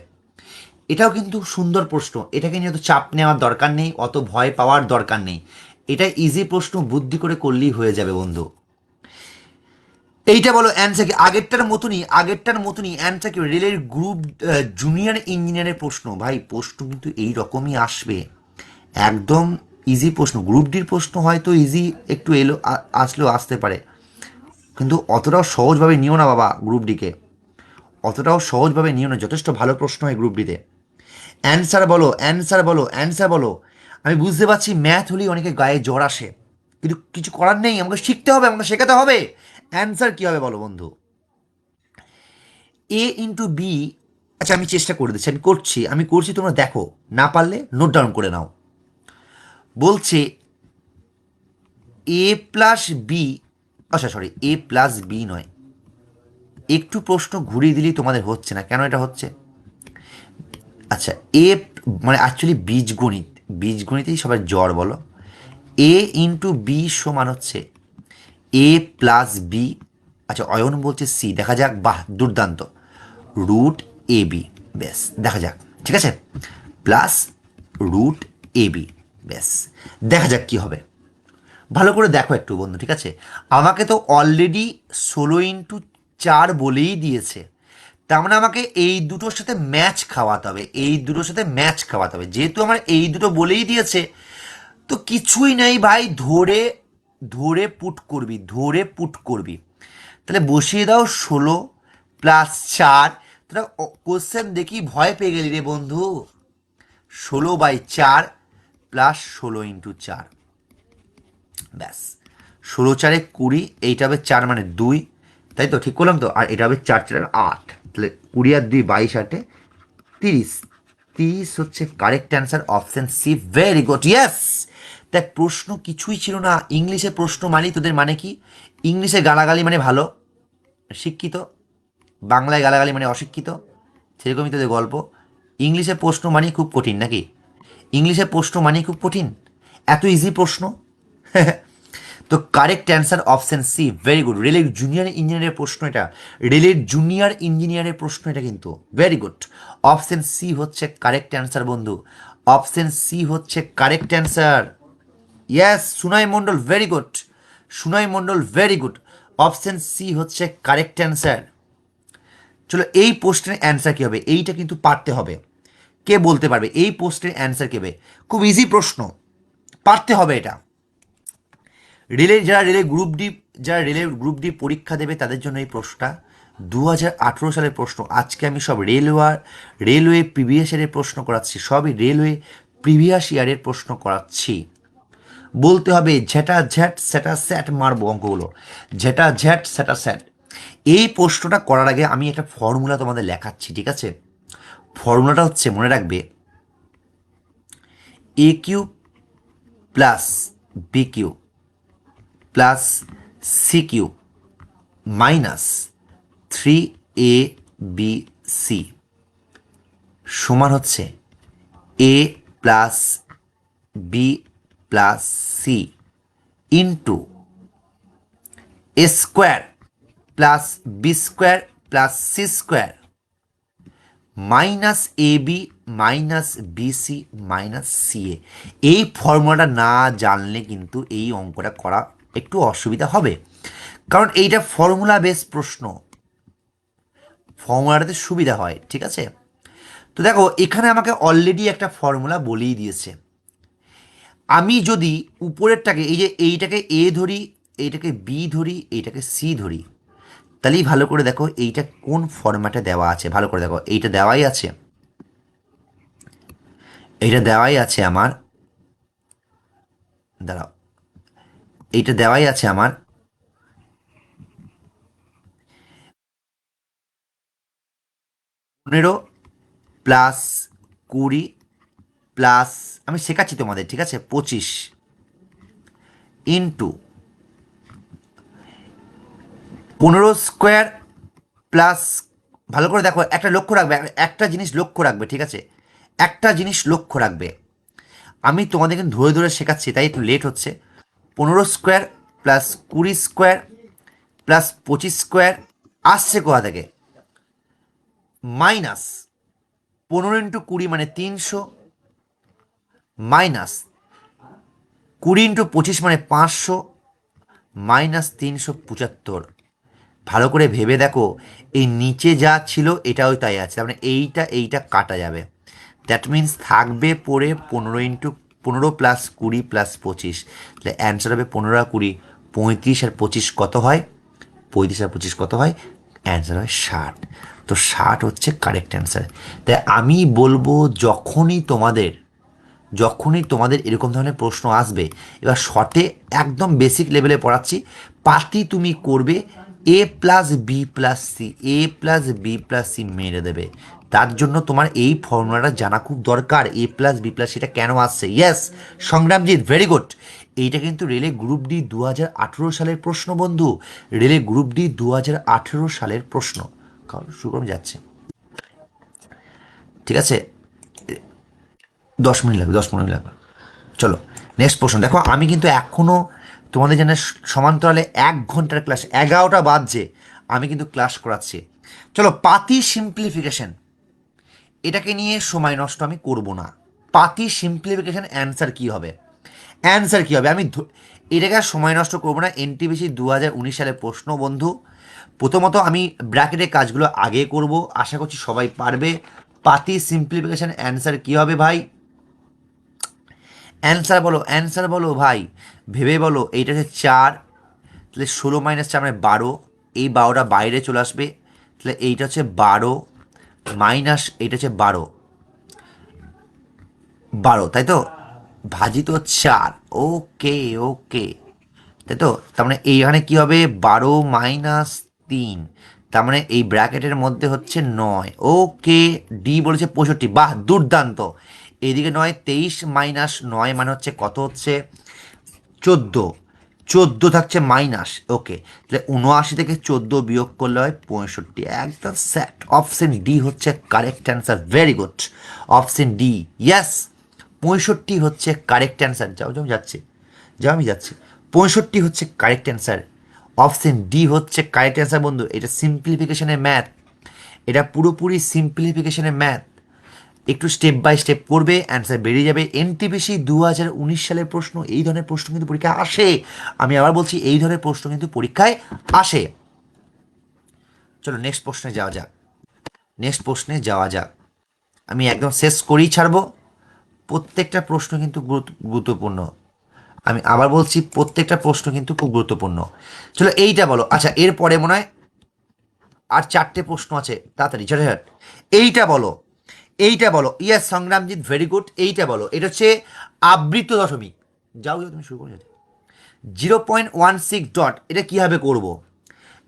এটাও কিন্তু সুন্দর প্রশ্ন, এটাকে নিয়ে অত চাপ নেওয়ার দরকার নেই, অত ভয় পাওয়ার দরকার নেই। এটা ইজি প্রশ্ন, বুদ্ধি করে করলেই হয়ে যাবে বন্ধু। এইটা বলো অ্যান্সার কি, আগেরটার মতনই অ্যান্সার কি, রেলের গ্রুপ জুনিয়র ইঞ্জিনিয়ারের প্রশ্ন। ভাই প্রশ্ন কিন্তু এই রকমই আসবে, একদম ইজি প্রশ্ন। গ্রুপ ডির প্রশ্ন হয়তো ইজি একটু এলো, আসলেও আসতে পারে, কিন্তু অতটাও সহজভাবে নিও না বাবা গ্রুপ ডিকে, অতটাও সহজভাবে নিও না। যথেষ্ট ভালো প্রশ্ন হয় গ্রুপ ডিতে। অ্যান্সার বলো, অ্যান্সার বলো, অ্যান্সার বলো। আমি বুঝতে পারছি ম্যাথ হলেই অনেকে গায়ে জ্বর আসে, কিন্তু কিছু করার নেই, আমাকে শিখতে হবে, আমাকে শেখাতে হবে। অ্যান্সার কী হবে বলো বন্ধু? A × B। আচ্ছা আমি চেষ্টা করে দিচ্ছি, আমি করছি, তোমরা দেখো, না পারলে নোট ডাউন করে নাও। বলছে A+B, আচ্ছা সরি, A+B নয়, একটু প্রশ্ন ঘুরিয়ে দিলেই তোমাদের হচ্ছে না, কেন এটা হচ্ছে? আচ্ছা, এ মানে অ্যাকচুয়ালি বীজগণিত, বীজগণিতেই সবার জ্বর বলো। A × B সমান হচ্ছে A+B। আচ্ছা অয়ন বলছে সি, দেখা যাক, বাহ দুর্দান্ত, √AB। ব্যাস দেখা যাক, ঠিক আছে, প্লাস √AB। ব্যাস দেখা যাক কি হবে। ভালো করে দেখো একটু বন্ধু, ঠিক আছে। আমাকে তো অলরেডি 16 × 4 বলেই দিয়েছে, তার মানে আমাকে এই দুটোর সাথে ম্যাচ খাওয়াতে হবে, এই দুটোর সাথে ম্যাচ খাওয়াতে হবে। যেহেতু আমার এই দুটো বলেই দিয়েছে, তো কিছুই নেই ভাই, ধরে ধরে পুট করবি, ধরে পুট করবি। তাহলে বসিয়ে দাও 16+4। তোরা কোশ্চেন দেখি ভয় পেয়ে গেলি রে বন্ধু। 16/4 প্লাস 16 × 4, ব্যাস। 16×4 = 20, এইটা হবে 4 মানে 2, তাই তো ঠিক করলাম তো? আর এটা হবে 4×4 = 8, তাহলে 20 আর 2 22, 8 = 30। 30 হচ্ছে correct answer, option C, very good, yes. দেখ প্রশ্ন কিছুই ছিল না, ইংলিশে প্রশ্ন মানেই তোদের মানে কি, ইংলিশে গালাগালি মানে ভালো শিক্ষিত, বাংলায় গালাগালি মানে অশিক্ষিত, সেরকমই তোদের গল্প। ইংলিশে প্রশ্ন মানেই খুব কঠিন নাকি? ইংলিশে প্রশ্ন মানেই খুব কঠিন, এত ইজি প্রশ্ন। তো correct answer option C, very good. রেলের জুনিয়র ইঞ্জিনিয়ারের প্রশ্ন এটা, রেলের জুনিয়র ইঞ্জিনিয়ারের প্রশ্ন এটা কিন্তু, ভেরি গুড। অপশন সি হচ্ছে কারেক্ট অ্যান্সার বন্ধু, অপশন সি হচ্ছে correct answer. Yes Sunay Mondal, very good, Sunay Mondal, very good. Option C হচ্ছে কারেক্ট অ্যান্সার। চলো এই প্রশ্নের অ্যান্সার কী হবে, এইটা কিন্তু পারতে হবে। কে বলতে পারবে এই প্রশ্নের অ্যান্সার কী হবে? খুব ইজি প্রশ্ন, পারতে হবে এটা। যারা রেলের গ্রুপ ডি পরীক্ষা দেবে তাদের জন্য এই প্রশ্নটা 2018 সালের প্রশ্ন। আজকে আমি সব রেলওয়ে প্রিভিয়াস ইয়ারের প্রশ্ন করাচ্ছি, সবই রেলওয়ে প্রিভিয়াস ইয়ারের প্রশ্ন করাচ্ছি। বলতে হবে ঝেটা ঝ্যাট স্যাটা স্যাট, মারবো অঙ্কগুলো, ঝেটা ঝ্যাট স্যাটা স্যাট। এই প্রশ্নটা করার আগে আমি একটা ফর্মুলা তোমাদের লেখাচ্ছি, ঠিক আছে? ফর্মুলাটা হচ্ছে, মনে রাখবে, A³ plus BQ plus CQ minus 3ABC সমান হচ্ছে A+B+C into A² plus B² plus C² minus AB minus BC minus CA। এই ফর্মুলাটা না জানলে কিন্তু এই অঙ্কটা করা একটু অসুবিধা হবে, কারণ এইটা ফর্মুলা বেস প্রশ্ন, ফর্মুলাটাতে সুবিধা হয়, ঠিক আছে? তো দেখো এখানে আমাকে অলরেডি একটা ফর্মুলা বলেই দিয়েছে। আমি যদি উপরেরটাকে, এই যে এইটাকে A ধরি, এইটাকে B ধরি, এইটাকে C ধরি, তাহলেই ভালো করে দেখো এইটা কোন ফরম্যাটে দেওয়া আছে, ভালো করে দেখো এইটা দেওয়াই আছে, এইটা দেওয়াই আছে আমার, দাঁড়াও, এইটা দেওয়াই আছে আমার 15 + 20 + আমি শেখাচ্ছি তোমাদের, ঠিক আছে, 25 ইন্টু 15² প্লাস, ভালো করে দেখো একটা লক্ষ্য রাখবে, একটা জিনিস লক্ষ্য রাখবে, ঠিক আছে, একটা জিনিস লক্ষ্য রাখবে, আমি তোমাদেরকে ধরে ধরে শেখাচ্ছি তাই একটু লেট হচ্ছে। 15² প্লাস 20² প্লাস 25² আসছে কোথা থেকে, মাইনাস 15 × 20 মানে 300, মাইনাস 20 × 25 মানে 500, মাইনাস 375। ভালো করে ভেবে দেখো এই নিচে যা ছিল এটাও তাই আছে, তার মানে এইটা এইটা কাটা যাবে, দ্যাট মিন্স থাকবে পড়ে 15 + 20 + 25, তাহলে অ্যান্সার হবে 15 আর 20, 35 আর 25 কত হয়, 35 আর 25 কত হয়, অ্যান্সার হয় 60। তো 60 হচ্ছে কারেক্ট অ্যান্সার। তাই আমি বলবো যখনই তোমাদের এরকম ধরনের প্রশ্ন আসবে, এবার শর্টে একদম বেসিক লেভেলে পড়াচ্ছি, পার্টি তুমি করবে A+B+C, A+B+C মেরে দেবে। তার জন্য তোমার এই ফর্মুলাটা জানা খুব দরকার, A+B+C এটা কেন আসছে। Yes Sangramjit, very good. এইটা কিন্তু রেলে গ্রুপ ডি 2018 সালের প্রশ্ন বন্ধু, রেলে গ্রুপ ডি 2018 সালের প্রশ্ন। কারণ শুরু করে যাচ্ছে, ঠিক আছে, 10 মিনিট লাগবে, 10-15 মিনিট লাগবে। চলো নেক্সট প্রশ্ন দেখো, আমি কিন্তু এখনও তোমাদের জন্য সমান্তরালে 1 ঘন্টার ক্লাস, 11টা বাজছে, আমি কিন্তু ক্লাস করাচ্ছি। চলো পাতি সিম্পলিফিকেশন, এটাকে নিয়ে সময় নষ্ট আমি করব না। পাতি সিম্পলিফিকেশন অ্যান্সার কি হবে, অ্যান্সার কি হবে, এটাকে আর সময় নষ্ট করবো না। এনটিপিসি 2019 সালের প্রশ্ন বন্ধু। প্রথমত আমি ব্র্যাকেটের কাজগুলো আগে করব, আশা করছি সবাই পারবে। পাতি সিম্পলিফিকেশন অ্যান্সার কি হবে ভাই, অ্যান্সার বলো, অ্যান্সার বলো ভাই, ভেবে বলো। এইটা হচ্ছে 4, তাহলে 16 - 4 মানে 12, এই 12টা বাইরে চলে আসবে, তাহলে এইটা হচ্ছে 12 মাইনাস এইটা হচ্ছে 12, 12 তাই তো, ভাজিত 4, ওকে ওকে, তাই তো, তার মানে এইখানে কি হবে 12 - 3, তার মানে এই ব্র্যাকেটের মধ্যে হচ্ছে 9, ওকে। ডি বলেছে 65, বাহ দুর্দান্ত। এইদিকে 9, 23 - 9 মানে হচ্ছে কত হচ্ছে 14, 14 থাকছে মাইনাস, ওকে, তাহলে 79 থেকে 14 বিয়োগ করলে হয় 65, একদম সেট। অপশন ডি হচ্ছে correct answer, very good, option D, yes 65 হচ্ছে কারেক্ট অ্যান্সার। যাও যাও যাচ্ছে, যাও আমি যাচ্ছি, 65 হচ্ছে কারেক্ট অ্যান্সার, অপশন ডি হচ্ছে কারেক্ট অ্যান্সার বন্ধু। এটা সিম্পলিফিকেশনের ম্যাথ, এটা পুরোপুরি সিম্পলিফিকেশনের ম্যাথ, একটু স্টেপ বাই স্টেপ করবে অ্যান্সার বেরিয়ে যাবে। এনটিপিসি 2019 সালের প্রশ্ন, এই ধরনের প্রশ্ন কিন্তু পরীক্ষায় আসে, আমি আবার বলছি এই ধরনের প্রশ্ন কিন্তু পরীক্ষায় আসে। চলো নেক্সট প্রশ্নে যাওয়া যাক, নেক্সট প্রশ্নে যাওয়া যাক, আমি একদম শেষ করেই ছাড়বো। প্রত্যেকটা প্রশ্ন কিন্তু গুরুত্বপূর্ণ, আমি আবার বলছি প্রত্যেকটা প্রশ্ন কিন্তু খুব গুরুত্বপূর্ণ। চলো এইটা বলো, আচ্ছা এরপরে মনে হয় আর 4টে প্রশ্ন আছে, তাড়াতাড়ি ঝটঝট। এইটা বলো, এইটা বলো, ইয়াস সংগ্রামজিৎ, ভেরি গুড। এইটা বলো, এটা হচ্ছে আবৃত দশমিক, যাও যাও তুমি শুরু করে 0.16 ডট, এটা কীভাবে করবো,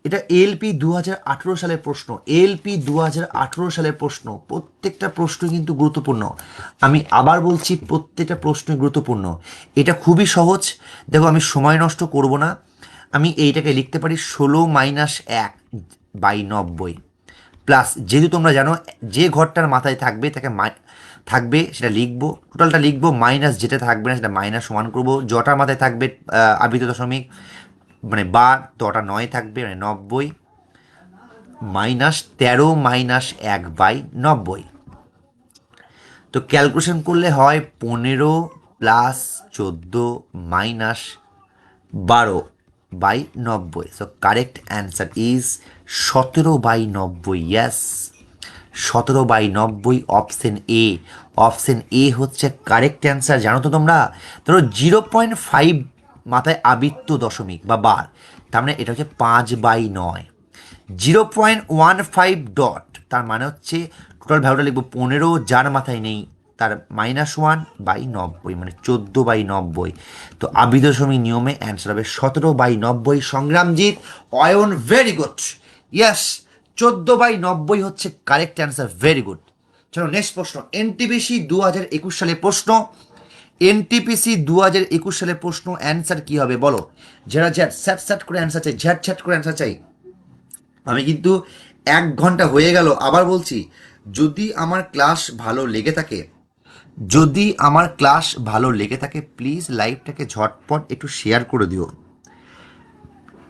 এটা এলপি 2018 সালের প্রশ্ন, এলপি 2018 সালের প্রশ্ন, প্রত্যেকটা প্রশ্ন কিন্তু গুরুত্বপূর্ণ, আমি আবার বলছি প্রত্যেকটা প্রশ্নই গুরুত্বপূর্ণ। এটা খুবই সহজ, দেখো আমি সময় নষ্ট করব না, আমি এইটাকে লিখতে পারি 16-1/90 প্লাস, যেহেতু তোমরা জানো যে ঘরটার মাথায় থাকবে তাকে থাকবে সেটা লিখবো, টোটালটা লিখবো, মাইনাস যেটা থাকবে না সেটা মাইনাস সমান করবো, জটার মাথায় থাকবে আবৃত দশমিক মানে বার, তো ওটা 9 থাকবে মানে 90, মাইনাস 13 - 1/90, তো ক্যালকুলেশন করলে হয় 15 + 14 - 12/90, so correct answer is 17/90, yes 17/90, option A, option A হচ্ছে কারেক্ট অ্যান্সার। জানো তো তোমরা, ধরো 0.5 মাথায় আবৃত্ত দশমিক বা বার, তার মানে এটা হচ্ছে 5/9, 0.15 তার মানে হচ্ছে টোটাল ভ্যালুটা লিখবো 15, যার মাথায় নেই তার -1/90, মানে 14/90। তো আবৃত দশমিক নিয়মে অ্যান্সার হবে 17/90। Sangramjit, Ayan, very good. ইয়াস, 14/90 হচ্ছে কারেক্ট অ্যান্সার, ভেরি গুড। চলো নেক্সট প্রশ্ন, এনটিপিসি 2021 সালের প্রশ্ন। এনটিপিসি 2021 সালের প্রশ্ন, অ্যান্সার কি হবে বলো? যারা ঝ্যাট স্যাট স্যাট করে অ্যান্সার চাই, ঝ্যাট ঝ্যাট করে অ্যান্সার চাই। আমি কিন্তু 1 ঘন্টা হয়ে গেল, আবার বলছি, যদি আমার ক্লাস ভালো লেগে থাকে, যদি আমার ক্লাস ভালো লেগে থাকে প্লিজ লাইভটাকে ঝটপট একটু শেয়ার করে দিও।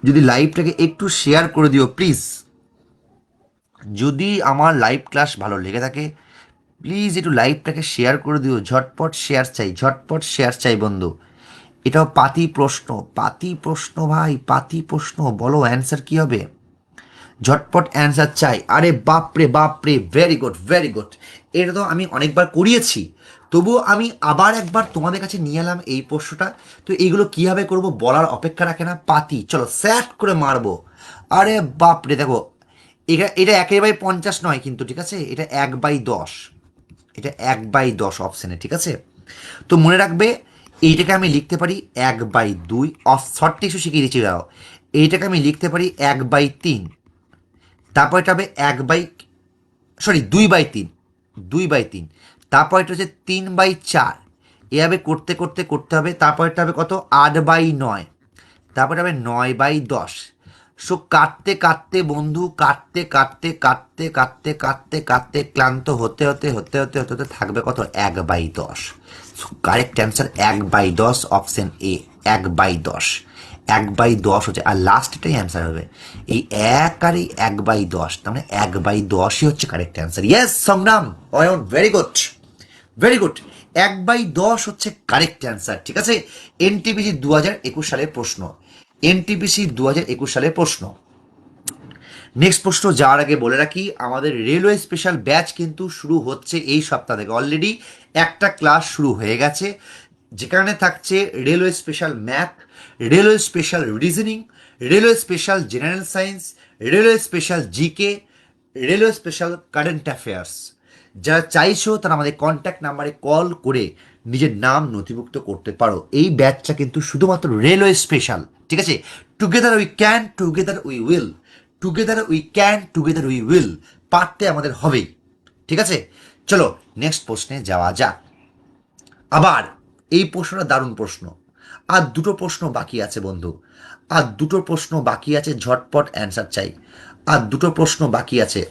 যদি লাইভটাকে একটু শেয়ার করে দিও প্লিজ। যদি আমার লাইভ ক্লাস ভালো লেগে থাকে প্লিজ একটু লাইভটাকে শেয়ার করে দিও। ঝটপট শেয়ার চাই, ঝটপট শেয়ার চাই বন্ধু। এটাও পাতি প্রশ্ন, পাতি প্রশ্ন ভাই, পাতি প্রশ্ন। বলো অ্যান্সার কি হবে? ঝটপট অ্যান্সার চাই। আরে বাপরে বাপরে, ভেরি গুড ভেরি গুড। এটা তো আমি অনেকবার করিয়েছি, তবুও আমি আবার একবার তোমাদের কাছে নিয়ে এলাম এই প্রশ্নটা। তো এইগুলো কীভাবে করব বলার অপেক্ষা রাখে না, পাতি চলো স্যাট করে মারবো। আরে বাপরে, দেখো এটা এটা 1/50 নয় কিন্তু, ঠিক আছে, এটা 1/10, এটা 1/10 অপশানে, ঠিক আছে। তো মনে রাখবে, এইটাকে আমি লিখতে পারি 1/2, অফ শর্ট ইস্যু শিখিয়ে দিচ্ছি দাও। এইটাকে আমি লিখতে পারি 1/3, তারপর এটা হবে 2/3, 2/3, তারপর এটা হচ্ছে 3/4। এভাবে করতে করতে করতে হবে। তারপর এটা হবে কত? 8/9, তারপর হবে 9/10। সো কাটতে কাটতে বন্ধু, কাটতে কাটতে কাটতে কাটতে কাটতে কাটতে ক্লান্ত হতে হতে হতে হতে হতে হতে থাকবে কত? 1/10। So correct answer 1/10, option A, 1/10। 1/10 হচ্ছে, আর লাস্টটাই অ্যান্সার হবে। এই 1 আর এই 1/10, তার মানে 1/10ই হচ্ছে কারেক্ট অ্যান্সার। ইয়েস সংগ্রাম, Ayan, very good very good. 1/10 হচ্ছে কারেক্ট অ্যান্সার, ঠিক আছে। এনটিপিসি 2021 সালের প্রশ্ন, এনটিপিসি 2021 সালের প্রশ্ন। নেক্সট প্রশ্ন যাওয়ার আগে বলে রাখি, আমাদের রেলওয়ে স্পেশাল ব্যাচ কিন্তু শুরু হচ্ছে এই সপ্তাহ থেকে। অলরেডি একটা ক্লাস শুরু হয়ে গেছে, যেখানে থাকছে railway special math, railway special reasoning, railway special general science, railway special GK, railway special current affairs. যারা চাইছো তারা আমাদের কন্ট্যাক্ট নাম্বারে কল করে নিজের নাম নথিভুক্ত করতে পারো। এই ব্যাচটা কিন্তু শুধুমাত্র রেলওয়ে স্পেশাল, ঠিক আছে। Together we can, together we will, together we can, together we will, পারতে আমাদের হবেই, ঠিক আছে। চলো নেক্সট প্রশ্নে যাওয়া যাক। আবার এই প্রশ্নটা দারুণ প্রশ্ন। আর দুটো প্রশ্ন বাকি আছে বন্ধু, আর দুটো প্রশ্ন বাকি আছে, ঝটপট অ্যান্সার চাই। আর দুটো প্রশ্ন বাকি আছে।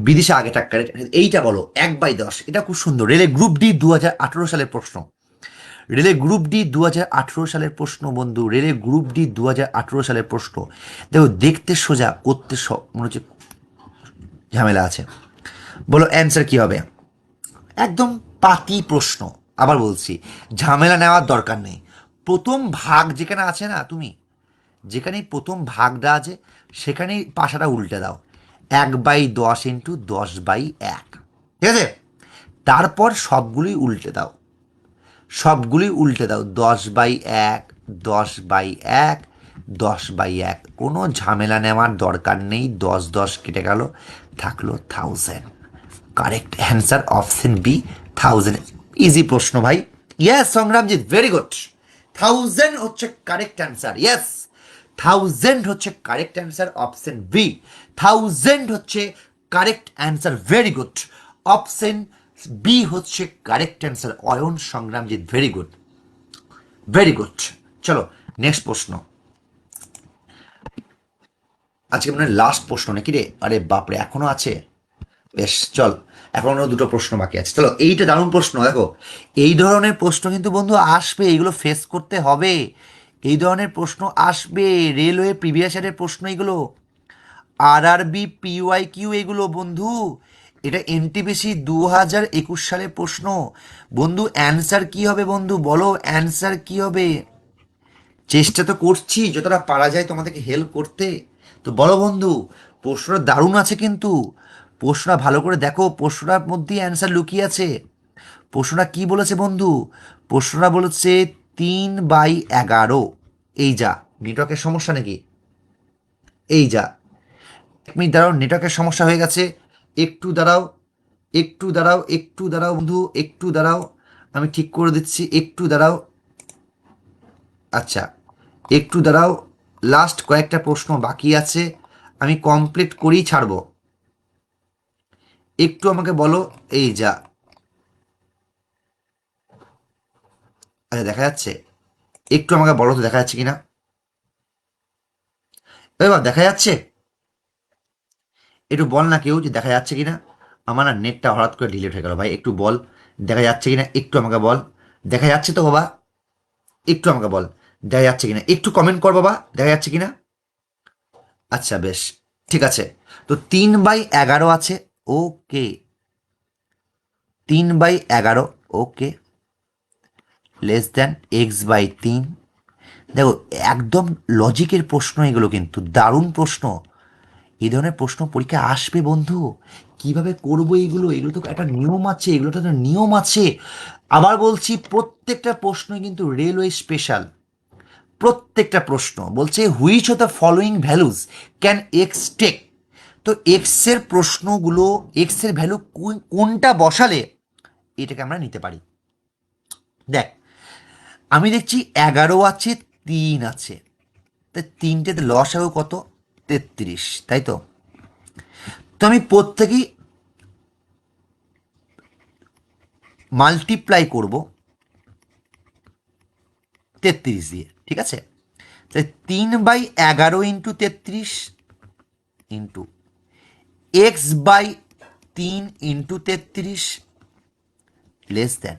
বিদিশা আগে টাক্কারে, এইটা বলো 1/10, এটা খুব সুন্দর। রেলে গ্রুপ ডি 2018 সালের প্রশ্ন, রেলে গ্রুপ ডি 2018 সালের প্রশ্ন বন্ধু, রেলে গ্রুপ ডি 2018 সালের প্রশ্ন। দেখো দেখতে সোজা, করতে মনে হচ্ছে ঝামেলা আছে। বলো অ্যান্সার কি হবে? একদম পাতি প্রশ্ন। আবার বলছি, ঝামেলা নেওয়ার দরকার নেই। প্রথম ভাগ যেখানে আছে না, তুমি যেখানেই প্রথম ভাগটা আছে সেখানেই পাশাটা উল্টে দাও। 1/10 ইন্টু 10/1, ঠিক আছে। তারপর সবগুলোই উল্টে দাও, সবগুলোই উল্টে দাও। 10/1, 10/1, 10/1। কোনো ঝামেলা নেওয়ার দরকার নেই। 10 কেটে গেল, থাকলো 1000। Correct answer option B, 1000। Easy প্রশ্ন ভাই। Yes Sangramjit, very good. 1000 হচ্ছে কারেক্ট অ্যান্সার। ইয়েস, 1000 হচ্ছে কারেক্ট অ্যান্সার, অপশন বি। 1000 হচ্ছে correct answer, very good. Option B হচ্ছে correct answer. Ayan, Sangramjit, very good very good. চলো নেক্সট প্রশ্ন। আজকে মানে লাস্ট প্রশ্ন নাকি রে? আরে বাপরে, এখনো আছে। বেশ চল, এখনো দুটো প্রশ্ন বাকি আছে। চলো, এইটা দারুণ প্রশ্ন। দেখো এই ধরনের প্রশ্ন কিন্তু বন্ধু আসবে, এগুলো ফেস করতে হবে। এই ধরনের প্রশ্ন আসবে, রেলওয়ে প্রিভিয়াস ইয়ারের প্রশ্ন এগুলো, আরআরবি, পিওয়াই কিউ, এগুলো বন্ধু। এটা এনটিপিসি 2021 সালের প্রশ্ন বন্ধু। অ্যান্সার কি হবে বন্ধু? বলো অ্যান্সার কি হবে? চেষ্টা তো করছি যতটা পারা যায় তোমাদেরকে হেল্প করতে। তো বলো বন্ধু, প্রশ্নটা দারুণ আছে কিন্তু। প্রশ্নটা ভালো করে দেখো, প্রশ্নটার মধ্যেই অ্যান্সার লুকিয়ে আছে। প্রশ্নটা কি বলেছে বন্ধু? প্রশ্নটা বলেছে 3/11। এই যা, নেটওয়ার্কের সমস্যা নাকি? এই যা, 1 মিনিট দাঁড়াও, নেটওয়ার্কের সমস্যা হয়ে গেছে, একটু দাঁড়াও, একটু দাঁড়াও, একটু দাঁড়াও বন্ধু, একটু দাঁড়াও, আমি ঠিক করে দিচ্ছি, একটু দাঁড়াও। আচ্ছা, একটু দাঁড়াও, লাস্ট কয়েকটা প্রশ্ন বাকি আছে, আমি কমপ্লিট করেই ছাড়বো, একটু আমাকে বলো। এই যা, আচ্ছা দেখা যাচ্ছে, একটু আমাকে বলো তো দেখা যাচ্ছে কিনা, এবার দেখা যাচ্ছে, একটু বল না কেউ যে দেখা যাচ্ছে কিনা। আমার না নেটটা হঠাৎ করে ডিলিট হয়ে গেল ভাই, একটু বল দেখা যাচ্ছে কিনা, একটু আমাকে বল। দেখা যাচ্ছে তো বাবা, একটু আমাকে বল দেখা যাচ্ছে কিনা, একটু কমেন্ট কর বাবা, দেখা যাচ্ছে কিনা। আচ্ছা বেশ, ঠিক আছে। তো 3/11 আছে, ওকে, 3/11, ওকে, লেস দ্যান x/3। দেখো, একদম লজিকের প্রশ্ন এগুলো, কিন্তু দারুণ প্রশ্ন। এই ধরনের প্রশ্ন পরীক্ষায় আসবে বন্ধু, কিভাবে করবো এগুলো, এগুলো তো একটা নিয়ম আছে, এগুলো তো একটা নিয়ম আছে। আবার বলছি, প্রত্যেকটা প্রশ্নই কিন্তু রেলওয়ে স্পেশাল। প্রত্যেকটা প্রশ্ন বলছে which of the following values can x take. তো এক্স এর প্রশ্নগুলো, এক্স এর ভ্যালু কোনটা বসালে এটাকে আমরা নিতে পারি। দেখ, আমি দেখছি 11 আছে, 3 আছে, তাই তিনটেতে লসাগু কত, 33, তাই তো। তো আমি প্রত্যেকেই মাল্টিপ্লাই করব 33 দিয়ে, ঠিক আছে। তাই 3/11 into 33 into x/3 into 33 less than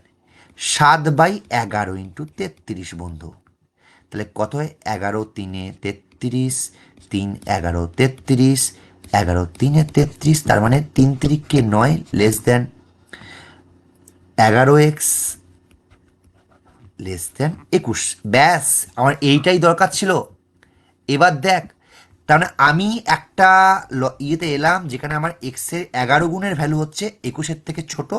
7/11 into 33 বন্ধু। তাহলে কত হয়, 11×3=33, 3×11=33, 11×3=33, তার মানে 3×3=9 less than 11x less than 21। ব্যাস, আমার এইটাই দরকার ছিল। এবার দেখ, তার মানে আমি একটা ইয়েতে এলাম যেখানে আমার এক্সের 11 গুণের ভ্যালু হচ্ছে 21-এর থেকে ছোট,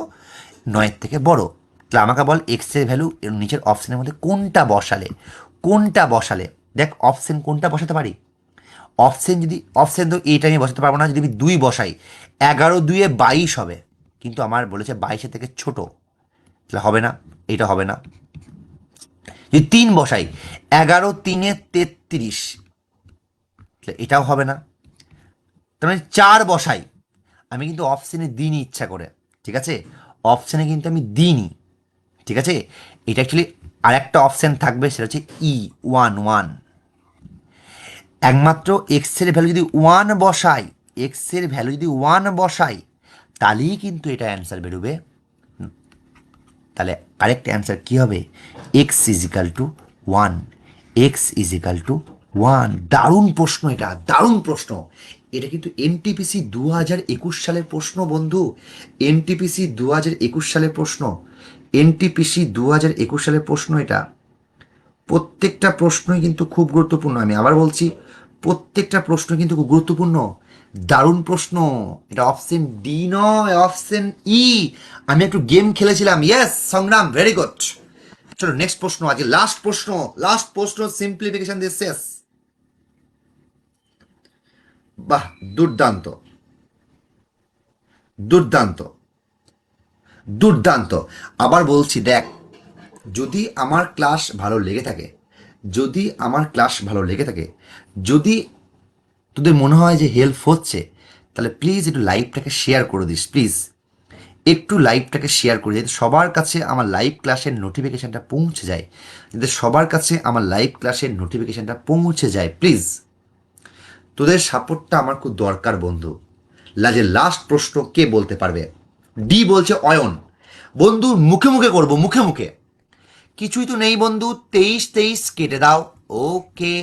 9-এর থেকে বড়। তাহলে আমাকে বল এক্সের ভ্যালু এর নিচের অপশনের মধ্যে কোনটা বসালে, কোনটা বসালে। দেখ অপশন কোনটা বসাতে পারি, অপশন যদি, অপশন তো এইটা আমি বসাতে পারবো না, যদি আমি 2 বসাই 11×2=22 হবে, কিন্তু আমার বলেছে 22-এর থেকে ছোট, তাহলে হবে না, এটা হবে না। যদি 3 বসাই 11×3=33, তাহলে এটাও হবে না। তার মানে 4 বসাই, আমি কিন্তু অপশানে দিইনি ইচ্ছা করে, ঠিক আছে, অপশানে কিন্তু আমি দিইনি, ঠিক আছে। এটা অ্যাকচুয়ালি আরেকটা অপশান থাকবে, সেটা হচ্ছে E11। একমাত্র এক্সের ভ্যালু যদি 1 বসাই, এক্সের ভ্যালু যদি 1 বসাই, তাহলেই কিন্তু এটা অ্যান্সার বেরোবে। তাহলে কারেক্ট অ্যান্সার কী হবে, x=1, x=1। দারুণ প্রশ্ন, এটা দারুণ প্রশ্ন। এটা কিন্তু এনটিপিসি 2021 সালের প্রশ্ন বন্ধু, এনটিপিসি 2021 সালের প্রশ্ন, এনটিপিসি 2021 সালের প্রশ্ন এটা। প্রত্যেকটা প্রশ্নই কিন্তু খুব গুরুত্বপূর্ণ, আমি আবার বলছি, প্রত্যেকটা প্রশ্ন কিন্তু খুব গুরুত্বপূর্ণ। দারুণ প্রশ্ন। এটা অপশন ডি নয়, অপশন ই। আমি একটু গেম খেলেছিলাম, ইয়েস সংগ্রাম, ভেরি গুড। চলো নেক্সট প্রশ্ন, আজকে লাস্ট প্রশ্ন, লাস্ট প্রশ্ন, সিম্পলিফিকেশন দিয়ে শেষ। বাহ, দুর্দান্ত, দুর্দান্ত, দুর্দান্ত। আবার বলছি দেখ, যদি আমার ক্লাস ভালো লেগে থাকে, যদি আমার ক্লাস ভালো লেগে থাকে, যদি তোদের মনে হয় যে হেল্প হচ্ছে, তাহলে প্লিজ একটু লাইভটাকে শেয়ার করে দিস, প্লিজ একটু লাইভটাকে শেয়ার করে, যাতে সবার কাছে আমার লাইভ ক্লাসের নোটিফিকেশানটা পৌঁছে যায়, যাতে সবার কাছে আমার লাইভ ক্লাসের নোটিফিকেশানটা পৌঁছে যায় প্লিজ। তোদের সাপোর্টটা আমার খুব দরকার বন্ধু। লাস্ট প্রশ্ন কে বলতে পারবে। ডি বলছে অয়ন। বন্ধু মুখে মুখে করবো, মুখে মুখে, কিছুই তো নেই বন্ধু, 23-23 কেটে দাও, ওকে।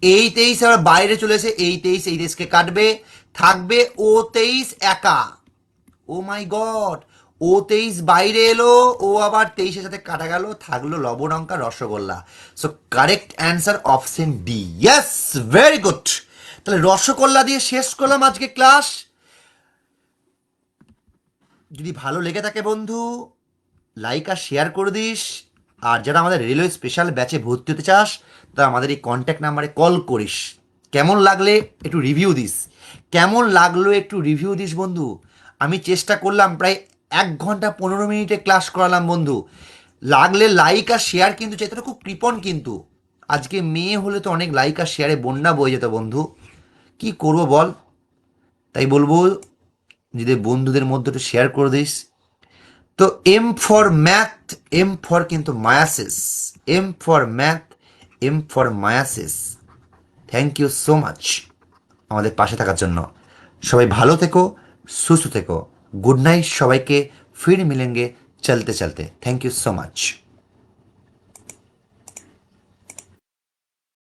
এই 23 আবার বাইরে চলেছে, এই 23 এই 23কে কাটবে, থাকবে ও 23 একা। ও মাই গড, ও 23 বাইরে এলো, ও আবার 23-এর সাথে কাটা গেল, থাকলো লবণঙ্কা rasgulla. So correct answer option D, yes, very good. তাহলে রসগোল্লা দিয়ে শেষ করলাম আজকে ক্লাস। যদি ভালো লেগে থাকে বন্ধু, লাইক আর শেয়ার করে দিস। আর যারা আমাদের রেলওয়ে স্পেশাল ব্যাচে ভর্তি হতে চাস, তারা আমাদের এই কন্ট্যাক্ট নাম্বারে কল করিস, কেমন লাগলে একটু রিভিউ দিস, কেমন লাগলো একটু রিভিউ দিস বন্ধু। আমি চেষ্টা করলাম প্রায় 1 ঘন্টা 15 মিনিটে ক্লাস করালাম বন্ধু। লাগলে লাইক আর শেয়ার কিন্তু চাই, তোরা খুব কৃপণ কিন্তু। আজকে মেয়ে হলে তো অনেক লাইক আর শেয়ারে বন্যা বয়ে যেত বন্ধু, কি করব বল। তাই বলবো নিজেদের বন্ধুদের মধ্যে একটু শেয়ার করে দিস। তো M for math, M for কিন্তু মায়াসিস, M for math, M for মায়াসিস। থ্যাংক ইউ সো মাচ আমাদের পাশে থাকার জন্য। সবাই ভালো থেকো, সুস্থ থেকো। গুড নাইট সবাইকে, ফির মিলেঙ্গে চলতে চলতে। Thank you so much.